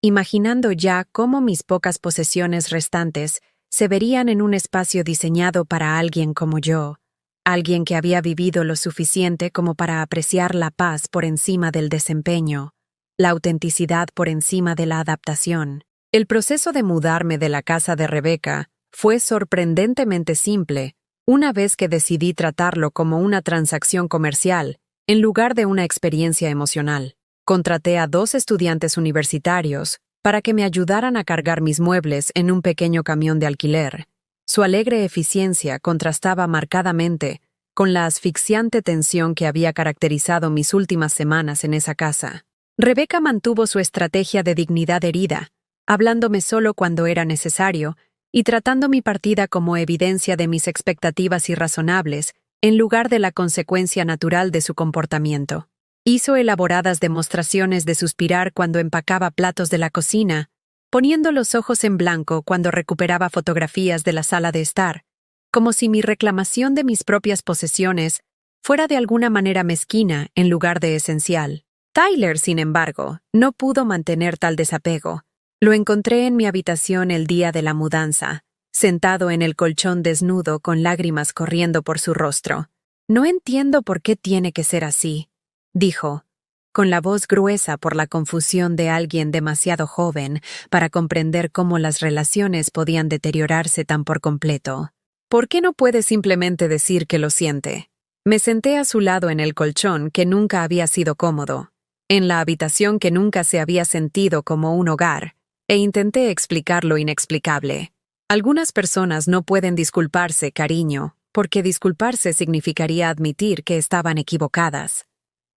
imaginando ya cómo mis pocas posesiones restantes se verían en un espacio diseñado para alguien como yo, alguien que había vivido lo suficiente como para apreciar la paz por encima del desempeño, la autenticidad por encima de la adaptación. El proceso de mudarme de la casa de Rebecca fue sorprendentemente simple una vez que decidí tratarlo como una transacción comercial en lugar de una experiencia emocional. Contraté a 2 estudiantes universitarios para que me ayudaran a cargar mis muebles en un pequeño camión de alquiler. Su alegre eficiencia contrastaba marcadamente con la asfixiante tensión que había caracterizado mis últimas semanas en esa casa. Rebecca mantuvo su estrategia de dignidad herida, hablándome solo cuando era necesario y tratando mi partida como evidencia de mis expectativas irrazonables en lugar de la consecuencia natural de su comportamiento. Hizo elaboradas demostraciones de suspirar cuando empacaba platos de la cocina, poniendo los ojos en blanco cuando recuperaba fotografías de la sala de estar, como si mi reclamación de mis propias posesiones fuera de alguna manera mezquina en lugar de esencial. Tyler, sin embargo, no pudo mantener tal desapego. Lo encontré en mi habitación el día de la mudanza, sentado en el colchón desnudo con lágrimas corriendo por su rostro. No entiendo por qué tiene que ser así, dijo, con la voz gruesa por la confusión de alguien demasiado joven para comprender cómo las relaciones podían deteriorarse tan por completo. ¿Por qué no puede simplemente decir que lo siente? Me senté a su lado en el colchón que nunca había sido cómodo, en la habitación que nunca se había sentido como un hogar, e intenté explicar lo inexplicable. Algunas personas no pueden disculparse, cariño, porque disculparse significaría admitir que estaban equivocadas.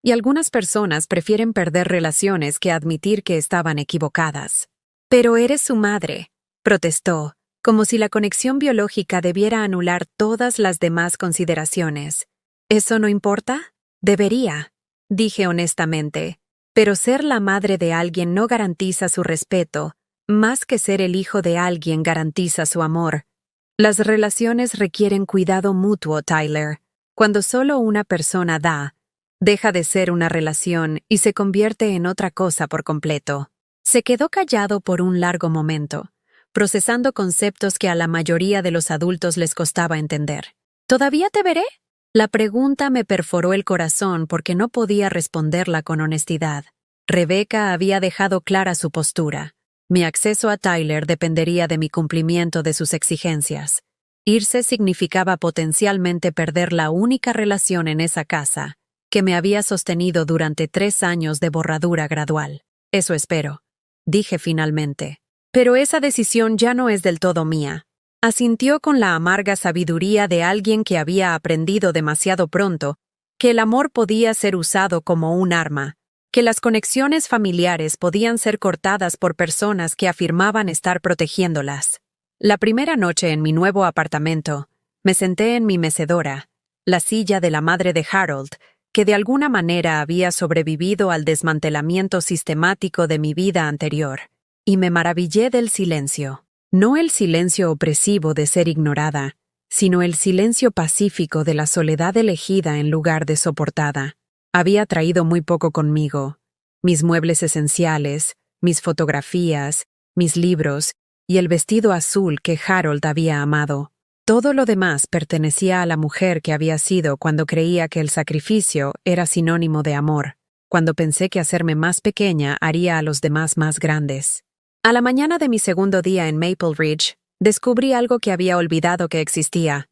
Y algunas personas prefieren perder relaciones que admitir que estaban equivocadas. Pero eres su madre, protestó, como si la conexión biológica debiera anular todas las demás consideraciones. ¿Eso no importa? Debería, dije honestamente, pero ser la madre de alguien no garantiza su respeto, más que ser el hijo de alguien garantiza su amor. Las relaciones requieren cuidado mutuo, Tyler. Cuando solo una persona da, deja de ser una relación y se convierte en otra cosa por completo. Se quedó callado por un largo momento, procesando conceptos que a la mayoría de los adultos les costaba entender. ¿Todavía te veré? La pregunta me perforó el corazón porque no podía responderla con honestidad. Rebecca había dejado clara su postura. Mi acceso a Tyler dependería de mi cumplimiento de sus exigencias. Irse significaba potencialmente perder la única relación en esa casa que me había sostenido durante 3 años de borradura gradual. Eso espero, dije finalmente. Pero esa decisión ya no es del todo mía. Asintió con la amarga sabiduría de alguien que había aprendido demasiado pronto que el amor podía ser usado como un arma, que las conexiones familiares podían ser cortadas por personas que afirmaban estar protegiéndolas. La primera noche en mi nuevo apartamento, me senté en mi mecedora, la silla de la madre de Harold, que de alguna manera había sobrevivido al desmantelamiento sistemático de mi vida anterior, y me maravillé del silencio. No el silencio opresivo de ser ignorada, sino el silencio pacífico de la soledad elegida en lugar de soportada. Había traído muy poco conmigo: mis muebles esenciales, mis fotografías, mis libros y el vestido azul que Harold había amado. Todo lo demás pertenecía a la mujer que había sido cuando creía que el sacrificio era sinónimo de amor, cuando pensé que hacerme más pequeña haría a los demás más grandes. A la mañana de mi segundo día en Maple Ridge, descubrí algo que había olvidado que existía: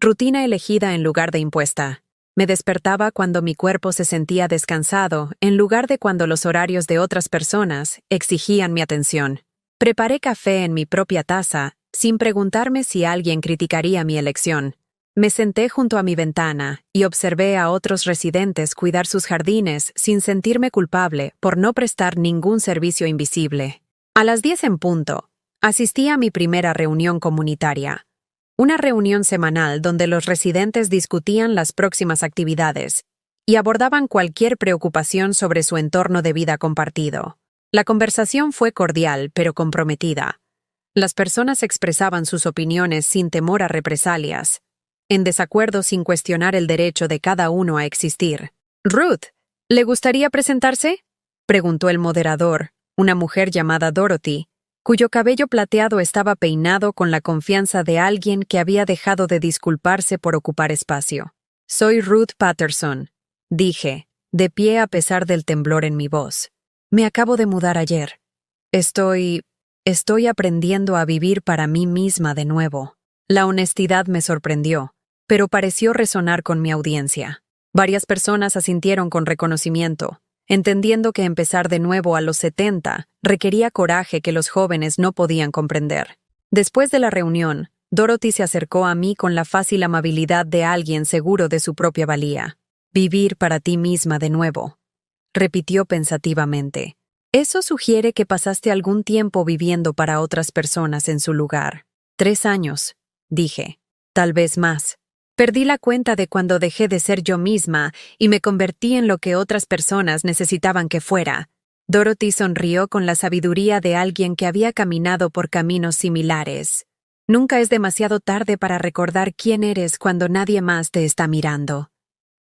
rutina elegida en lugar de impuesta. Me despertaba cuando mi cuerpo se sentía descansado, en lugar de cuando los horarios de otras personas exigían mi atención. Preparé café en mi propia taza, sin preguntarme si alguien criticaría mi elección. Me senté junto a mi ventana y observé a otros residentes cuidar sus jardines sin sentirme culpable por no prestar ningún servicio invisible. A las 10 en punto, asistí a mi primera reunión comunitaria. Una reunión semanal donde los residentes discutían las próximas actividades y abordaban cualquier preocupación sobre su entorno de vida compartido. La conversación fue cordial pero comprometida. Las personas expresaban sus opiniones sin temor a represalias, en desacuerdo sin cuestionar el derecho de cada uno a existir. «Ruth, ¿le gustaría presentarse?», preguntó el moderador, una mujer llamada Dorothy, cuyo cabello plateado estaba peinado con la confianza de alguien que había dejado de disculparse por ocupar espacio. «Soy Ruth Patterson», dije, de pie a pesar del temblor en mi voz. «Me acabo de mudar ayer. Estoy aprendiendo a vivir para mí misma de nuevo». La honestidad me sorprendió, pero pareció resonar con mi audiencia. Varias personas asintieron con reconocimiento, entendiendo que empezar de nuevo a los 70 requería coraje que los jóvenes no podían comprender. Después de la reunión, Dorothy se acercó a mí con la fácil amabilidad de alguien seguro de su propia valía. «Vivir para ti misma de nuevo», repitió pensativamente. «Eso sugiere que pasaste algún tiempo viviendo para otras personas en su lugar». 3 años, dije. «Tal vez más. Perdí la cuenta de cuando dejé de ser yo misma y me convertí en lo que otras personas necesitaban que fuera». Dorothy sonrió con la sabiduría de alguien que había caminado por caminos similares. «Nunca es demasiado tarde para recordar quién eres cuando nadie más te está mirando.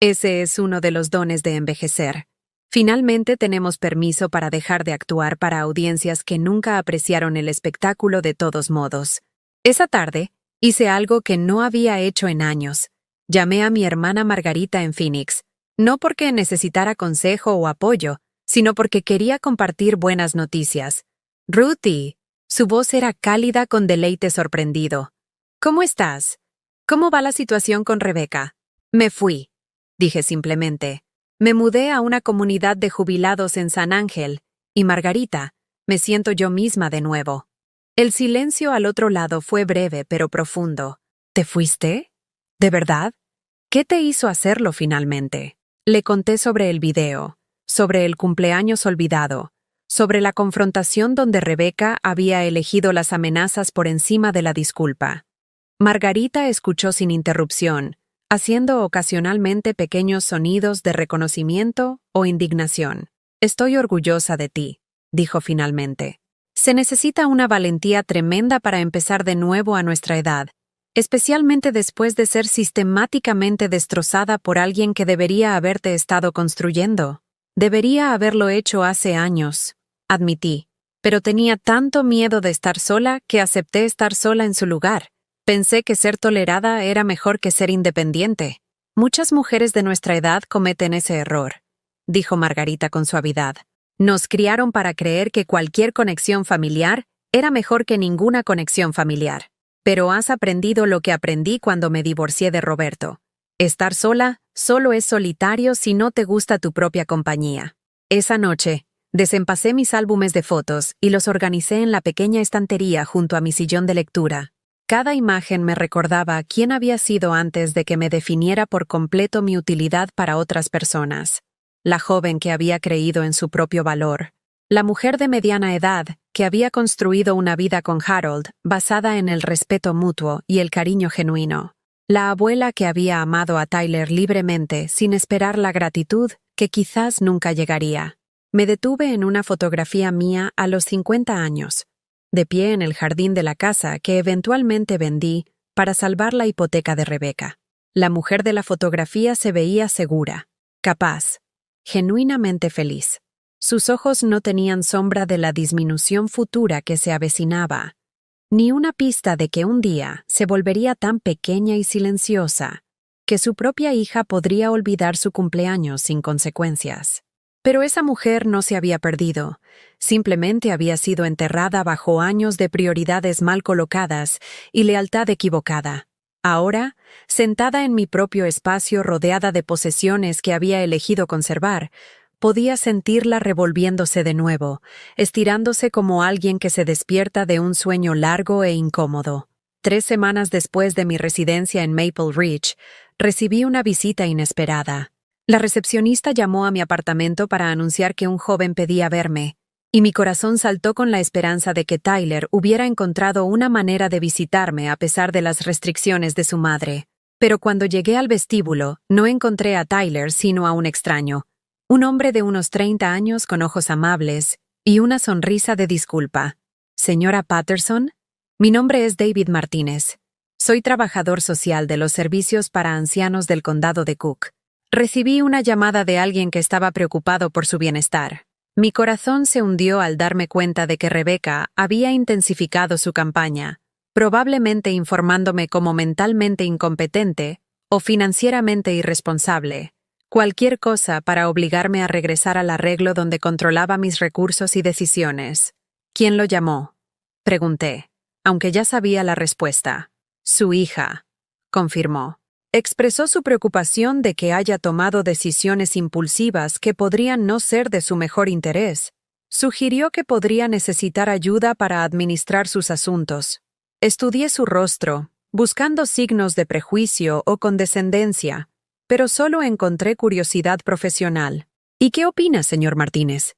Ese es uno de los dones de envejecer. Finalmente tenemos permiso para dejar de actuar para audiencias que nunca apreciaron el espectáculo de todos modos». Esa tarde, hice algo que no había hecho en años. Llamé a mi hermana Margarita en Phoenix, no porque necesitara consejo o apoyo, sino porque quería compartir buenas noticias. «Ruthie», su voz era cálida con deleite sorprendido. «¿Cómo estás? ¿Cómo va la situación con Rebecca?» «Me fui», dije simplemente. «Me mudé a una comunidad de jubilados en San Ángel, y Margarita, me siento yo misma de nuevo». El silencio al otro lado fue breve pero profundo. «¿Te fuiste? ¿De verdad? ¿Qué te hizo hacerlo finalmente?» Le conté sobre el video, sobre el cumpleaños olvidado, sobre la confrontación donde Rebecca había elegido las amenazas por encima de la disculpa. Margarita escuchó sin interrupción, haciendo ocasionalmente pequeños sonidos de reconocimiento o indignación. «Estoy orgullosa de ti», dijo finalmente. «Se necesita una valentía tremenda para empezar de nuevo a nuestra edad, especialmente después de ser sistemáticamente destrozada por alguien que debería haberte estado construyendo». «Debería haberlo hecho hace años», admití, «pero tenía tanto miedo de estar sola que acepté estar sola en su lugar. Pensé que ser tolerada era mejor que ser independiente». «Muchas mujeres de nuestra edad cometen ese error», dijo Margarita con suavidad. «Nos criaron para creer que cualquier conexión familiar era mejor que ninguna conexión familiar. Pero has aprendido lo que aprendí cuando me divorcié de Roberto. Estar sola solo es solitario si no te gusta tu propia compañía». Esa noche, desempacé mis álbumes de fotos y los organicé en la pequeña estantería junto a mi sillón de lectura. Cada imagen me recordaba quién había sido antes de que me definiera por completo mi utilidad para otras personas. La joven que había creído en su propio valor. La mujer de mediana edad que había construido una vida con Harold basada en el respeto mutuo y el cariño genuino. La abuela que había amado a Tyler libremente, sin esperar la gratitud que quizás nunca llegaría. Me detuve en una fotografía mía a los 50 años, de pie en el jardín de la casa que eventualmente vendí para salvar la hipoteca de Rebecca. La mujer de la fotografía se veía segura, capaz, genuinamente feliz. Sus ojos no tenían sombra de la disminución futura que se avecinaba, ni una pista de que un día se volvería tan pequeña y silenciosa que su propia hija podría olvidar su cumpleaños sin consecuencias. Pero esa mujer no se había perdido, simplemente había sido enterrada bajo años de prioridades mal colocadas y lealtad equivocada. Ahora, sentada en mi propio espacio rodeada de posesiones que había elegido conservar, podía sentirla revolviéndose de nuevo, estirándose como alguien que se despierta de un sueño largo e incómodo. 3 semanas después de mi residencia en Maple Ridge, recibí una visita inesperada. La recepcionista llamó a mi apartamento para anunciar que un joven pedía verme, y mi corazón saltó con la esperanza de que Tyler hubiera encontrado una manera de visitarme a pesar de las restricciones de su madre. Pero cuando llegué al vestíbulo, no encontré a Tyler sino a un extraño, un hombre de unos 30 años con ojos amables y una sonrisa de disculpa. «Señora Patterson, mi nombre es David Martínez. Soy trabajador social de los servicios para ancianos del condado de Cook. Recibí una llamada de alguien que estaba preocupado por su bienestar. Mi corazón se hundió al darme cuenta de que Rebecca había intensificado su campaña, probablemente informándome como mentalmente incompetente o financieramente irresponsable. Cualquier cosa para obligarme a regresar al arreglo donde controlaba mis recursos y decisiones. «¿Quién lo llamó?», pregunté, aunque ya sabía la respuesta. «Su hija», confirmó. Expresó su preocupación de que haya tomado decisiones impulsivas que podrían no ser de su mejor interés. Sugirió que podría necesitar ayuda para administrar sus asuntos. Estudié su rostro, buscando signos de prejuicio o condescendencia, pero solo encontré curiosidad profesional. «¿Y qué opina, señor Martínez?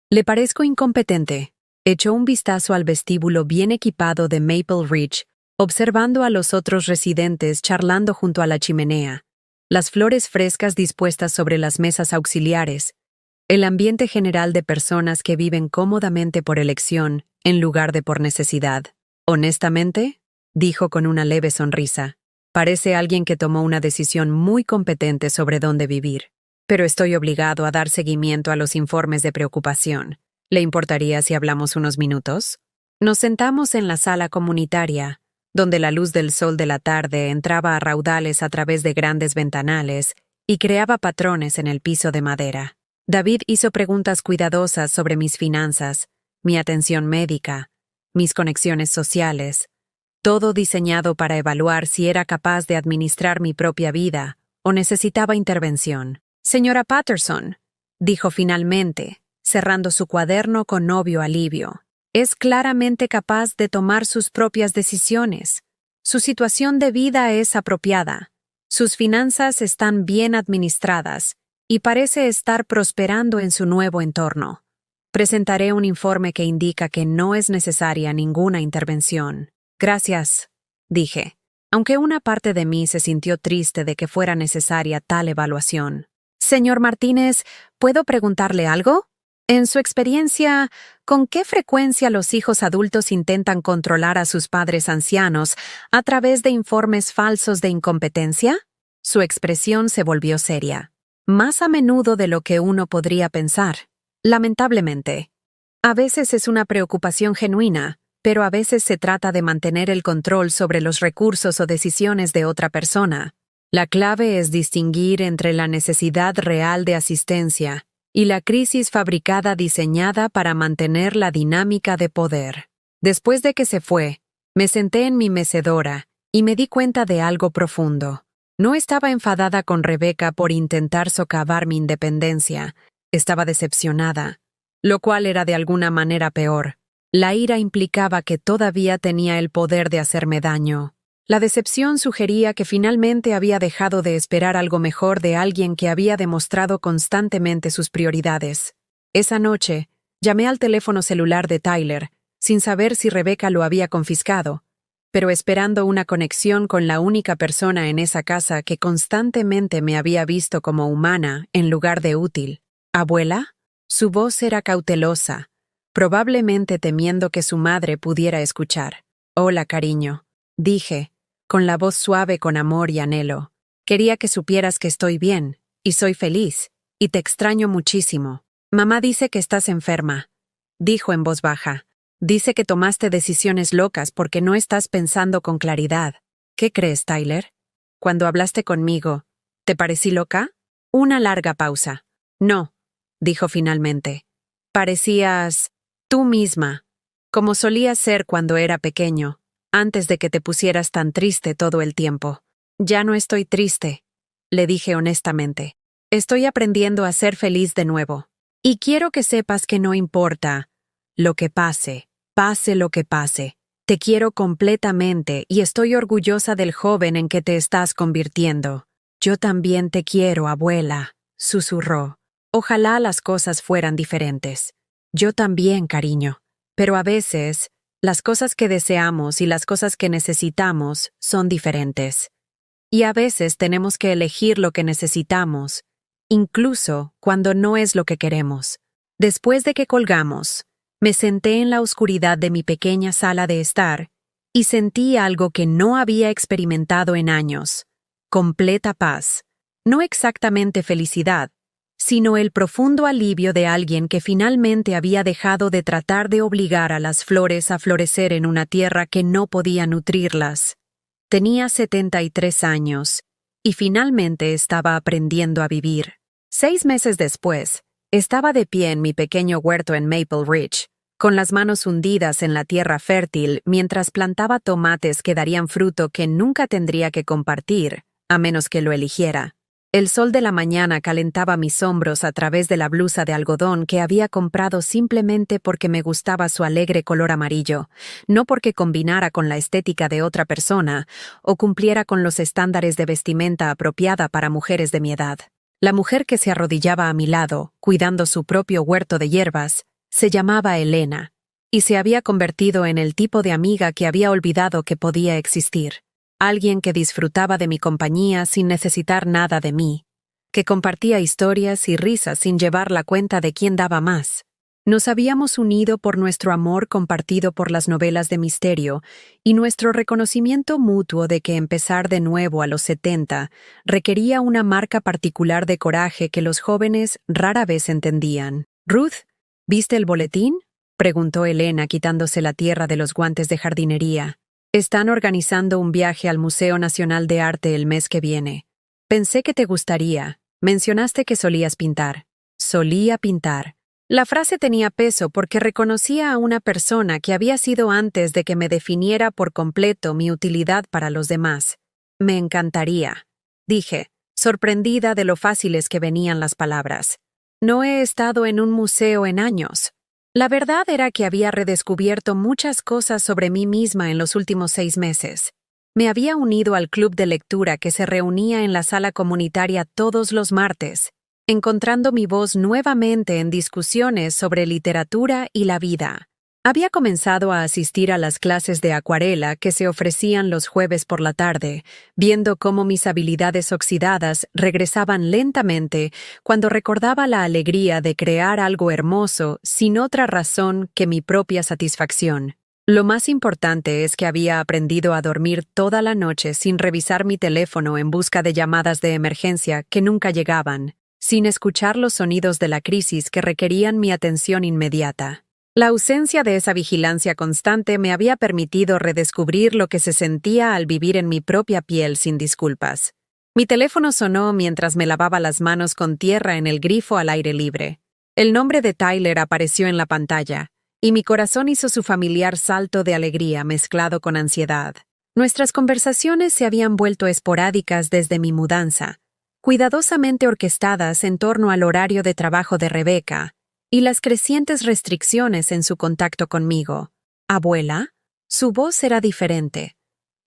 ¿Le parezco incompetente?» Echó un vistazo al vestíbulo bien equipado de Maple Ridge, observando a los otros residentes charlando junto a la chimenea, las flores frescas dispuestas sobre las mesas auxiliares, el ambiente general de personas que viven cómodamente por elección en lugar de por necesidad. «Honestamente», dijo con una leve sonrisa, «parece alguien que tomó una decisión muy competente sobre dónde vivir. Pero estoy obligado a dar seguimiento a los informes de preocupación. ¿Le importaría si hablamos unos minutos?» Nos sentamos en la sala comunitaria, donde la luz del sol de la tarde entraba a raudales a través de grandes ventanales y creaba patrones en el piso de madera. David hizo preguntas cuidadosas sobre mis finanzas, mi atención médica, mis conexiones sociales, todo diseñado para evaluar si era capaz de administrar mi propia vida o necesitaba intervención. «Señora Patterson», dijo finalmente, cerrando su cuaderno con obvio alivio, «es claramente capaz de tomar sus propias decisiones. Su situación de vida es apropiada. Sus finanzas están bien administradas y parece estar prosperando en su nuevo entorno. Presentaré un informe que indica que no es necesaria ninguna intervención». «Gracias», dije, aunque una parte de mí se sintió triste de que fuera necesaria tal evaluación. «Señor Martínez, ¿puedo preguntarle algo? En su experiencia, ¿con qué frecuencia los hijos adultos intentan controlar a sus padres ancianos a través de informes falsos de incompetencia?» Su expresión se volvió seria. «Más a menudo de lo que uno podría pensar, lamentablemente. A veces es una preocupación genuina, pero a veces se trata de mantener el control sobre los recursos o decisiones de otra persona. La clave es distinguir entre la necesidad real de asistencia y la crisis fabricada diseñada para mantener la dinámica de poder». Después de que se fue, me senté en mi mecedora y me di cuenta de algo profundo. No estaba enfadada con Rebecca por intentar socavar mi independencia. Estaba decepcionada, lo cual era de alguna manera peor. La ira implicaba que todavía tenía el poder de hacerme daño. La decepción sugería que finalmente había dejado de esperar algo mejor de alguien que había demostrado constantemente sus prioridades. Esa noche, llamé al teléfono celular de Tyler, sin saber si Rebecca lo había confiscado, pero esperando una conexión con la única persona en esa casa que constantemente me había visto como humana en lugar de útil. ¿Abuela? Su voz era cautelosa, probablemente temiendo que su madre pudiera escuchar. Hola, cariño, dije, con la voz suave con amor y anhelo. Quería que supieras que estoy bien, y soy feliz, y te extraño muchísimo. Mamá dice que estás enferma, dijo en voz baja. Dice que tomaste decisiones locas porque no estás pensando con claridad. ¿Qué crees, Tyler? Cuando hablaste conmigo, ¿te parecí loca? Una larga pausa. No, dijo finalmente. Parecías tú misma, como solías ser cuando era pequeño, antes de que te pusieras tan triste todo el tiempo. Ya no estoy triste, le dije honestamente. Estoy aprendiendo a ser feliz de nuevo. Y quiero que sepas que no importa lo que pase. Pase lo que pase, te quiero completamente y estoy orgullosa del joven en que te estás convirtiendo. Yo también te quiero, abuela, susurró. Ojalá las cosas fueran diferentes. Yo también, cariño. Pero a veces, las cosas que deseamos y las cosas que necesitamos son diferentes. Y a veces tenemos que elegir lo que necesitamos, incluso cuando no es lo que queremos. Después de que colgamos, me senté en la oscuridad de mi pequeña sala de estar y sentí algo que no había experimentado en años. Completa paz. No exactamente felicidad, sino el profundo alivio de alguien que finalmente había dejado de tratar de obligar a las flores a florecer en una tierra que no podía nutrirlas. Tenía 73 años y finalmente estaba aprendiendo a vivir. 6 meses después, estaba de pie en mi pequeño huerto en Maple Ridge, con las manos hundidas en la tierra fértil mientras plantaba tomates que darían fruto que nunca tendría que compartir, a menos que lo eligiera. El sol de la mañana calentaba mis hombros a través de la blusa de algodón que había comprado simplemente porque me gustaba su alegre color amarillo, no porque combinara con la estética de otra persona o cumpliera con los estándares de vestimenta apropiada para mujeres de mi edad. La mujer que se arrodillaba a mi lado, cuidando su propio huerto de hierbas, se llamaba Elena, y se había convertido en el tipo de amiga que había olvidado que podía existir. Alguien que disfrutaba de mi compañía sin necesitar nada de mí, que compartía historias y risas sin llevar la cuenta de quién daba más. Nos habíamos unido por nuestro amor compartido por las novelas de misterio y nuestro reconocimiento mutuo de que empezar de nuevo a los 70 requería una marca particular de coraje que los jóvenes rara vez entendían. «Ruth, ¿viste el boletín?», preguntó Elena quitándose la tierra de los guantes de jardinería. «Están organizando un viaje al Museo Nacional de Arte el mes que viene. Pensé que te gustaría. Mencionaste que solías pintar». Solía pintar. La frase tenía peso porque reconocía a una persona que había sido antes de que me definiera por completo mi utilidad para los demás. «Me encantaría», dije, sorprendida de lo fáciles que venían las palabras. No he estado en un museo en años. La verdad era que había redescubierto muchas cosas sobre mí misma en los últimos 6 meses. Me había unido al club de lectura que se reunía en la sala comunitaria todos los martes, encontrando mi voz nuevamente en discusiones sobre literatura y la vida. Había comenzado a asistir a las clases de acuarela que se ofrecían los jueves por la tarde, viendo cómo mis habilidades oxidadas regresaban lentamente cuando recordaba la alegría de crear algo hermoso sin otra razón que mi propia satisfacción. Lo más importante es que había aprendido a dormir toda la noche sin revisar mi teléfono en busca de llamadas de emergencia que nunca llegaban, sin escuchar los sonidos de la crisis que requerían mi atención inmediata. La ausencia de esa vigilancia constante me había permitido redescubrir lo que se sentía al vivir en mi propia piel sin disculpas. Mi teléfono sonó mientras me lavaba las manos con tierra en el grifo al aire libre. El nombre de Tyler apareció en la pantalla, y mi corazón hizo su familiar salto de alegría mezclado con ansiedad. Nuestras conversaciones se habían vuelto esporádicas desde mi mudanza, cuidadosamente orquestadas en torno al horario de trabajo de Rebecca y las crecientes restricciones en su contacto conmigo. «¿Abuela?». Su voz era diferente,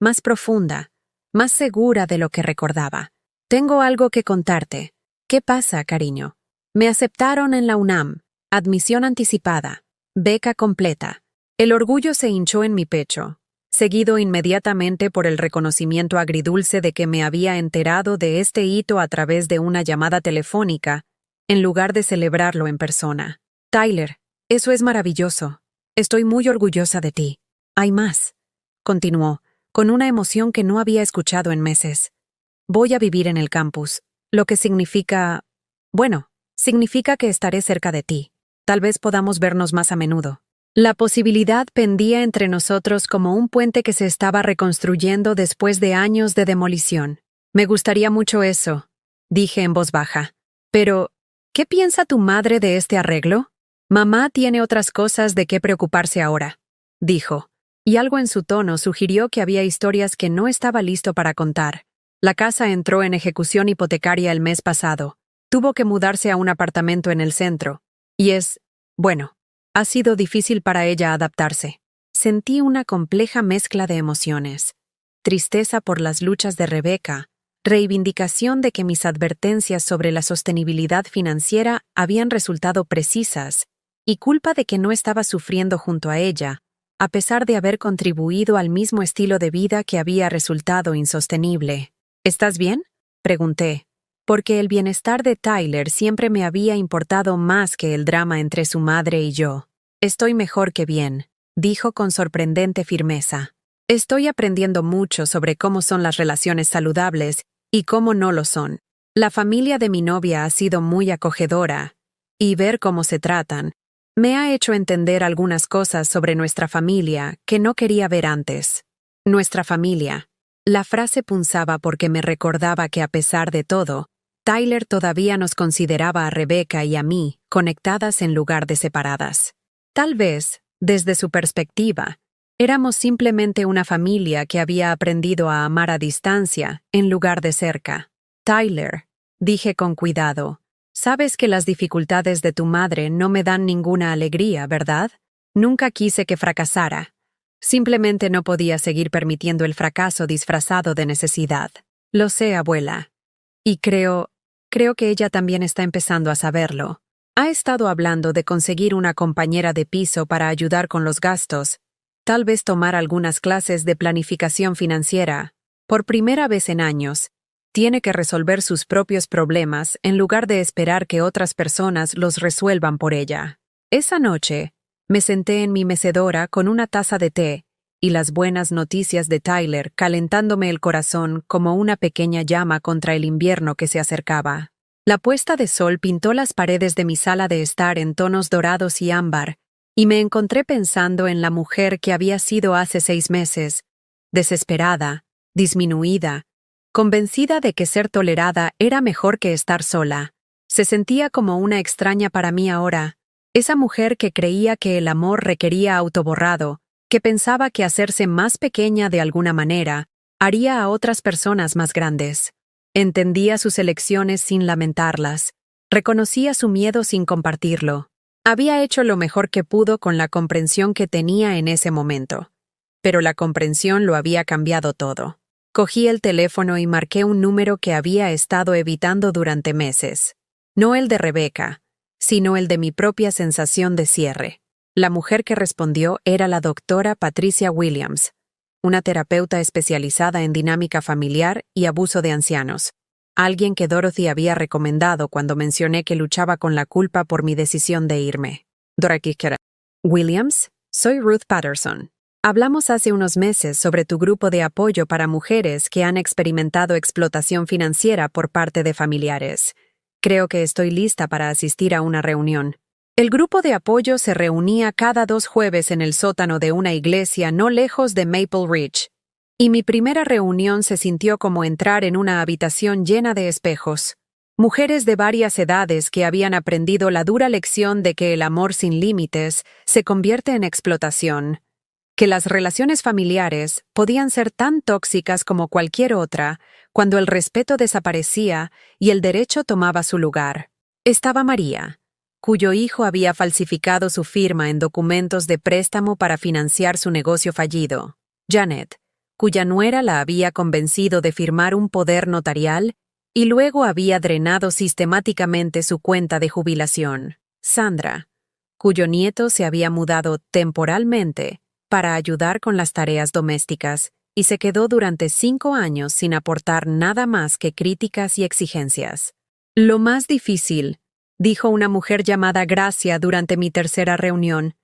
más profunda, más segura de lo que recordaba. «Tengo algo que contarte». «¿Qué pasa, cariño?». «Me aceptaron en la UNAM. Admisión anticipada. Beca completa». El orgullo se hinchó en mi pecho. seguido inmediatamente por el reconocimiento agridulce de que me había enterado de este hito a través de una llamada telefónica, en lugar de celebrarlo en persona. Tyler, eso es maravilloso. Estoy muy orgullosa de ti. Hay más, continuó, con una emoción que no había escuchado en meses. Voy a vivir en el campus, lo que significa... Bueno, significa que estaré cerca de ti. Tal vez podamos vernos más a menudo. La posibilidad pendía entre nosotros como un puente que se estaba reconstruyendo después de años de demolición. Me gustaría mucho eso, dije en voz baja. Pero, ¿qué piensa tu madre de este arreglo? Mamá tiene otras cosas de qué preocuparse ahora, dijo, y algo en su tono sugirió que había historias que no estaba listo para contar. La casa entró en ejecución hipotecaria el mes pasado. Tuvo que mudarse a un apartamento en el centro. Y bueno, ha sido difícil para ella adaptarse. Sentí una compleja mezcla de emociones. Tristeza por las luchas de Rebecca, reivindicación de que mis advertencias sobre la sostenibilidad financiera habían resultado precisas, y culpa de que no estaba sufriendo junto a ella, a pesar de haber contribuido al mismo estilo de vida que había resultado insostenible. ¿Estás bien?, pregunté, porque el bienestar de Tyler siempre me había importado más que el drama entre su madre y yo. Estoy mejor que bien, dijo con sorprendente firmeza. Estoy aprendiendo mucho sobre cómo son las relaciones saludables y cómo no lo son. La familia de mi novia ha sido muy acogedora, y ver cómo se tratan me ha hecho entender algunas cosas sobre nuestra familia que no quería ver antes. Nuestra familia. La frase punzaba porque me recordaba que a pesar de todo, Tyler todavía nos consideraba a Rebecca y a mí conectadas en lugar de separadas. Tal vez, desde su perspectiva, éramos simplemente una familia que había aprendido a amar a distancia en lugar de cerca. Tyler, dije con cuidado, sabes que las dificultades de tu madre no me dan ninguna alegría, ¿verdad? Nunca quise que fracasara. Simplemente no podía seguir permitiendo el fracaso disfrazado de necesidad. Lo sé, abuela. Y creo que ella también está empezando a saberlo. Ha estado hablando de conseguir una compañera de piso para ayudar con los gastos, tal vez tomar algunas clases de planificación financiera. Por primera vez en años, tiene que resolver sus propios problemas en lugar de esperar que otras personas los resuelvan por ella. Esa noche, me senté en mi mecedora con una taza de té y las buenas noticias de Tyler calentándome el corazón como una pequeña llama contra el invierno que se acercaba. La puesta de sol pintó las paredes de mi sala de estar en tonos dorados y ámbar, y me encontré pensando en la mujer que había sido hace 6 meses, desesperada, disminuida, convencida de que ser tolerada era mejor que estar sola. Se sentía como una extraña para mí ahora, esa mujer que creía que el amor requería autoborrado, que pensaba que hacerse más pequeña de alguna manera haría a otras personas más grandes. Entendía sus elecciones sin lamentarlas, reconocía su miedo sin compartirlo. Había hecho lo mejor que pudo con la comprensión que tenía en ese momento. Pero la comprensión lo había cambiado todo. Cogí el teléfono y marqué un número que había estado evitando durante meses. No el de Rebecca, sino el de mi propia sensación de cierre. La mujer que respondió era la doctora Patricia Williams, una terapeuta especializada en dinámica familiar y abuso de ancianos. Alguien que Dorothy había recomendado cuando mencioné que luchaba con la culpa por mi decisión de irme. Dorothy Williams, soy Ruth Patterson. Hablamos hace unos meses sobre tu grupo de apoyo para mujeres que han experimentado explotación financiera por parte de familiares. Creo que estoy lista para asistir a una reunión. El grupo de apoyo se reunía cada 2 jueves en el sótano de una iglesia no lejos de Maple Ridge, y mi primera reunión se sintió como entrar en una habitación llena de espejos. Mujeres de varias edades que habían aprendido la dura lección de que el amor sin límites se convierte en explotación, que las relaciones familiares podían ser tan tóxicas como cualquier otra cuando el respeto desaparecía y el derecho tomaba su lugar. Estaba María, cuyo hijo había falsificado su firma en documentos de préstamo para financiar su negocio fallido. Janet, cuya nuera la había convencido de firmar un poder notarial y luego había drenado sistemáticamente su cuenta de jubilación. Sandra, cuyo nieto se había mudado temporalmente para ayudar con las tareas domésticas y se quedó durante 5 años sin aportar nada más que críticas y exigencias. Lo más difícil, dijo una mujer llamada Gracia durante mi tercera reunión,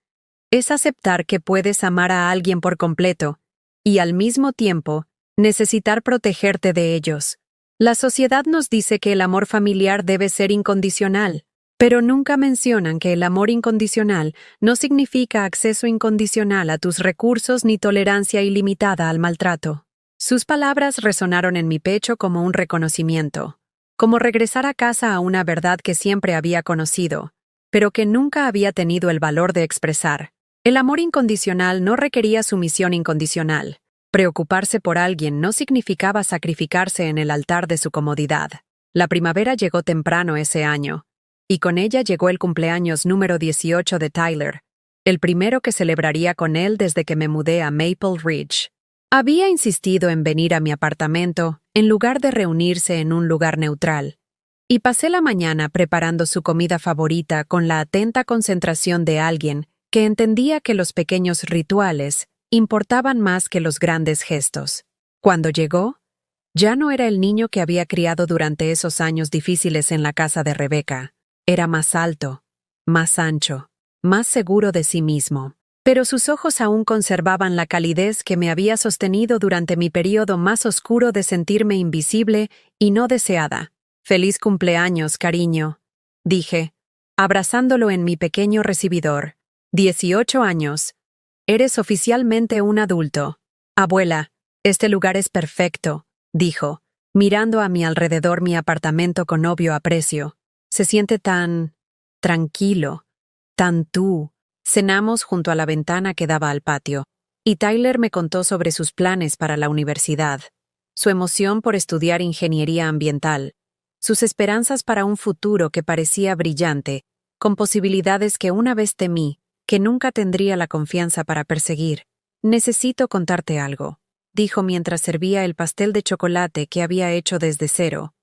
es aceptar que puedes amar a alguien por completo y al mismo tiempo necesitar protegerte de ellos. La sociedad nos dice que el amor familiar debe ser incondicional, pero nunca mencionan que el amor incondicional no significa acceso incondicional a tus recursos ni tolerancia ilimitada al maltrato. Sus palabras resonaron en mi pecho como un reconocimiento, como regresar a casa a una verdad que siempre había conocido, pero que nunca había tenido el valor de expresar. El amor incondicional no requería sumisión incondicional. Preocuparse por alguien no significaba sacrificarse en el altar de su comodidad. La primavera llegó temprano ese año, y con ella llegó el cumpleaños número 18 de Tyler, el primero que celebraría con él desde que me mudé a Maple Ridge. Había insistido en venir a mi apartamento en lugar de reunirse en un lugar neutral, y pasé la mañana preparando su comida favorita con la atenta concentración de alguien que entendía que los pequeños rituales importaban más que los grandes gestos. Cuando llegó, ya no era el niño que había criado durante esos años difíciles en la casa de Rebecca. Era más alto, más ancho, más seguro de sí mismo. Pero sus ojos aún conservaban la calidez que me había sostenido durante mi periodo más oscuro de sentirme invisible y no deseada. «Feliz cumpleaños, cariño», dije, abrazándolo en mi pequeño recibidor. 18 años. Eres oficialmente un adulto. Abuela, este lugar es perfecto, dijo, mirando a mi alrededor mi apartamento con obvio aprecio. Se siente tan tranquilo, tan tú. Cenamos junto a la ventana que daba al patio, y Tyler me contó sobre sus planes para la universidad, su emoción por estudiar ingeniería ambiental, sus esperanzas para un futuro que parecía brillante, con posibilidades que una vez temí, que nunca tendría la confianza para perseguir. «Necesito contarte algo», dijo mientras servía el pastel de chocolate que había hecho desde cero,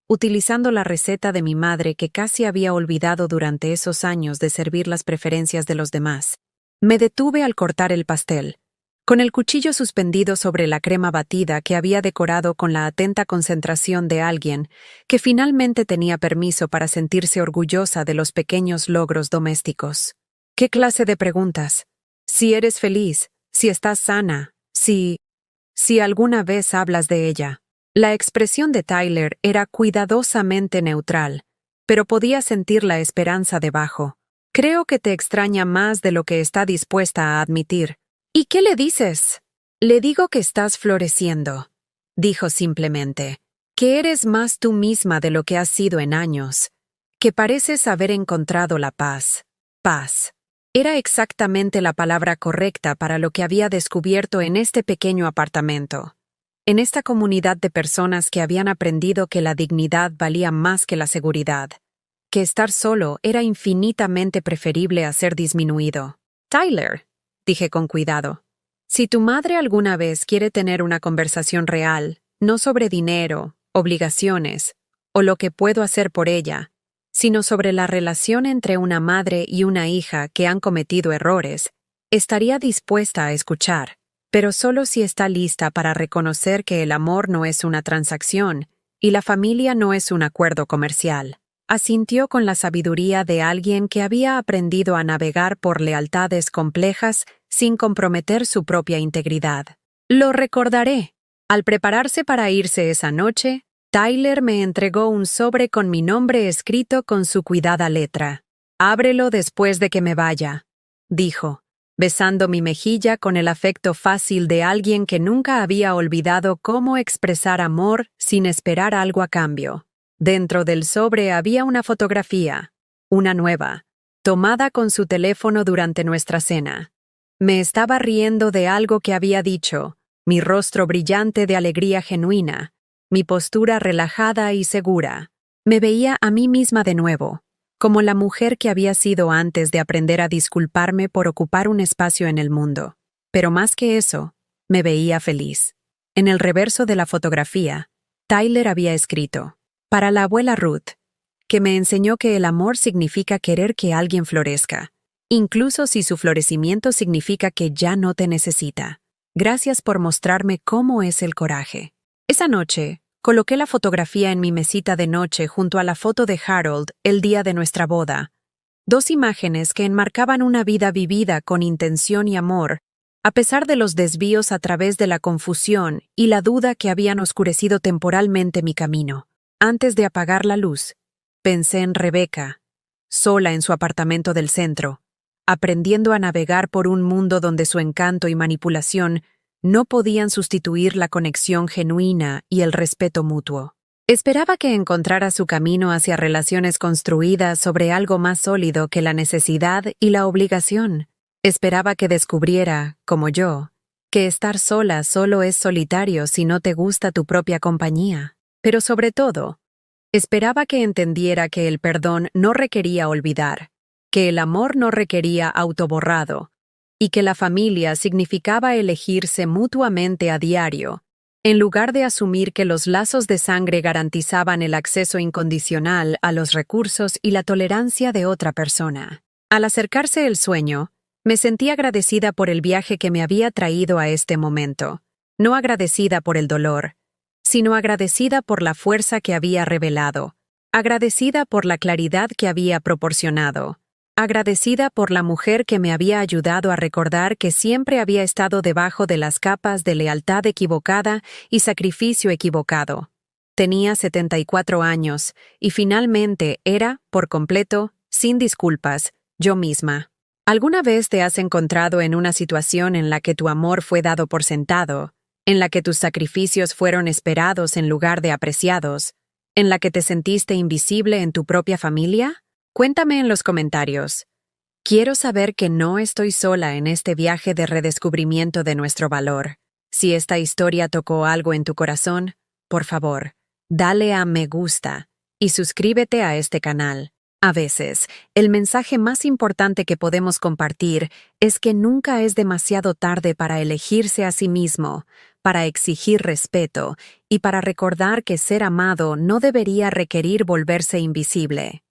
utilizando la receta de mi madre que casi había olvidado durante esos años de servir las preferencias de los demás. Me detuve al cortar el pastel, con el cuchillo suspendido sobre la crema batida que había decorado con la atenta concentración de alguien que finalmente tenía permiso para sentirse orgullosa de los pequeños logros domésticos. ¿Qué clase de preguntas? Si eres feliz, si estás sana, si alguna vez hablas de ella. La expresión de Tyler era cuidadosamente neutral, pero podía sentir la esperanza debajo. Creo que te extraña más de lo que está dispuesta a admitir. ¿Y qué le dices? Le digo que estás floreciendo, dijo simplemente, que eres más tú misma de lo que has sido en años, que pareces haber encontrado la paz. Paz. Era exactamente la palabra correcta para lo que había descubierto en este pequeño apartamento, en esta comunidad de personas que habían aprendido que la dignidad valía más que la seguridad, que estar solo era infinitamente preferible a ser disminuido. «Tyler», dije con cuidado, «si tu madre alguna vez quiere tener una conversación real, no sobre dinero, obligaciones, o lo que puedo hacer por ella, sino sobre la relación entre una madre y una hija que han cometido errores, estaría dispuesta a escuchar, pero solo si está lista para reconocer que el amor no es una transacción y la familia no es un acuerdo comercial». Asintió con la sabiduría de alguien que había aprendido a navegar por lealtades complejas sin comprometer su propia integridad. «Lo recordaré». Al prepararse para irse esa noche, Tyler me entregó un sobre con mi nombre escrito con su cuidada letra. «Ábrelo después de que me vaya», dijo, besando mi mejilla con el afecto fácil de alguien que nunca había olvidado cómo expresar amor sin esperar algo a cambio. Dentro del sobre había una fotografía, una nueva, tomada con su teléfono durante nuestra cena. Me estaba riendo de algo que había dicho, mi rostro brillante de alegría genuina, mi postura relajada y segura. Me veía a mí misma de nuevo, como la mujer que había sido antes de aprender a disculparme por ocupar un espacio en el mundo. Pero más que eso, me veía feliz. En el reverso de la fotografía, Tyler había escrito: «Para la abuela Ruth, que me enseñó que el amor significa querer que alguien florezca, incluso si su florecimiento significa que ya no te necesita. Gracias por mostrarme cómo es el coraje. Esa noche, coloqué la fotografía en mi mesita de noche junto a la foto de Harold el día de nuestra boda. Dos imágenes que enmarcaban una vida vivida con intención y amor, a pesar de los desvíos a través de la confusión y la duda que habían oscurecido temporalmente mi camino. Antes de apagar la luz, pensé en Rebecca, sola en su apartamento del centro, aprendiendo a navegar por un mundo donde su encanto y manipulación no podían sustituir la conexión genuina y el respeto mutuo. Esperaba que encontrara su camino hacia relaciones construidas sobre algo más sólido que la necesidad y la obligación. Esperaba que descubriera, como yo, que estar sola solo es solitario si no te gusta tu propia compañía. Pero sobre todo, esperaba que entendiera que el perdón no requería olvidar, que el amor no requería autoborrado, y que la familia significaba elegirse mutuamente a diario, en lugar de asumir que los lazos de sangre garantizaban el acceso incondicional a los recursos y la tolerancia de otra persona. Al acercarse el sueño, me sentí agradecida por el viaje que me había traído a este momento, no agradecida por el dolor, sino agradecida por la fuerza que había revelado, agradecida por la claridad que había proporcionado, agradecida por la mujer que me había ayudado a recordar que siempre había estado debajo de las capas de lealtad equivocada y sacrificio equivocado. Tenía 74 años y finalmente era, por completo, sin disculpas, yo misma. ¿Alguna vez te has encontrado en una situación en la que tu amor fue dado por sentado, en la que tus sacrificios fueron esperados en lugar de apreciados, en la que te sentiste invisible en tu propia familia? Cuéntame en los comentarios. Quiero saber que no estoy sola en este viaje de redescubrimiento de nuestro valor. Si esta historia tocó algo en tu corazón, por favor, dale a me gusta y suscríbete a este canal. A veces, el mensaje más importante que podemos compartir es que nunca es demasiado tarde para elegirse a sí mismo, para exigir respeto y para recordar que ser amado no debería requerir volverse invisible.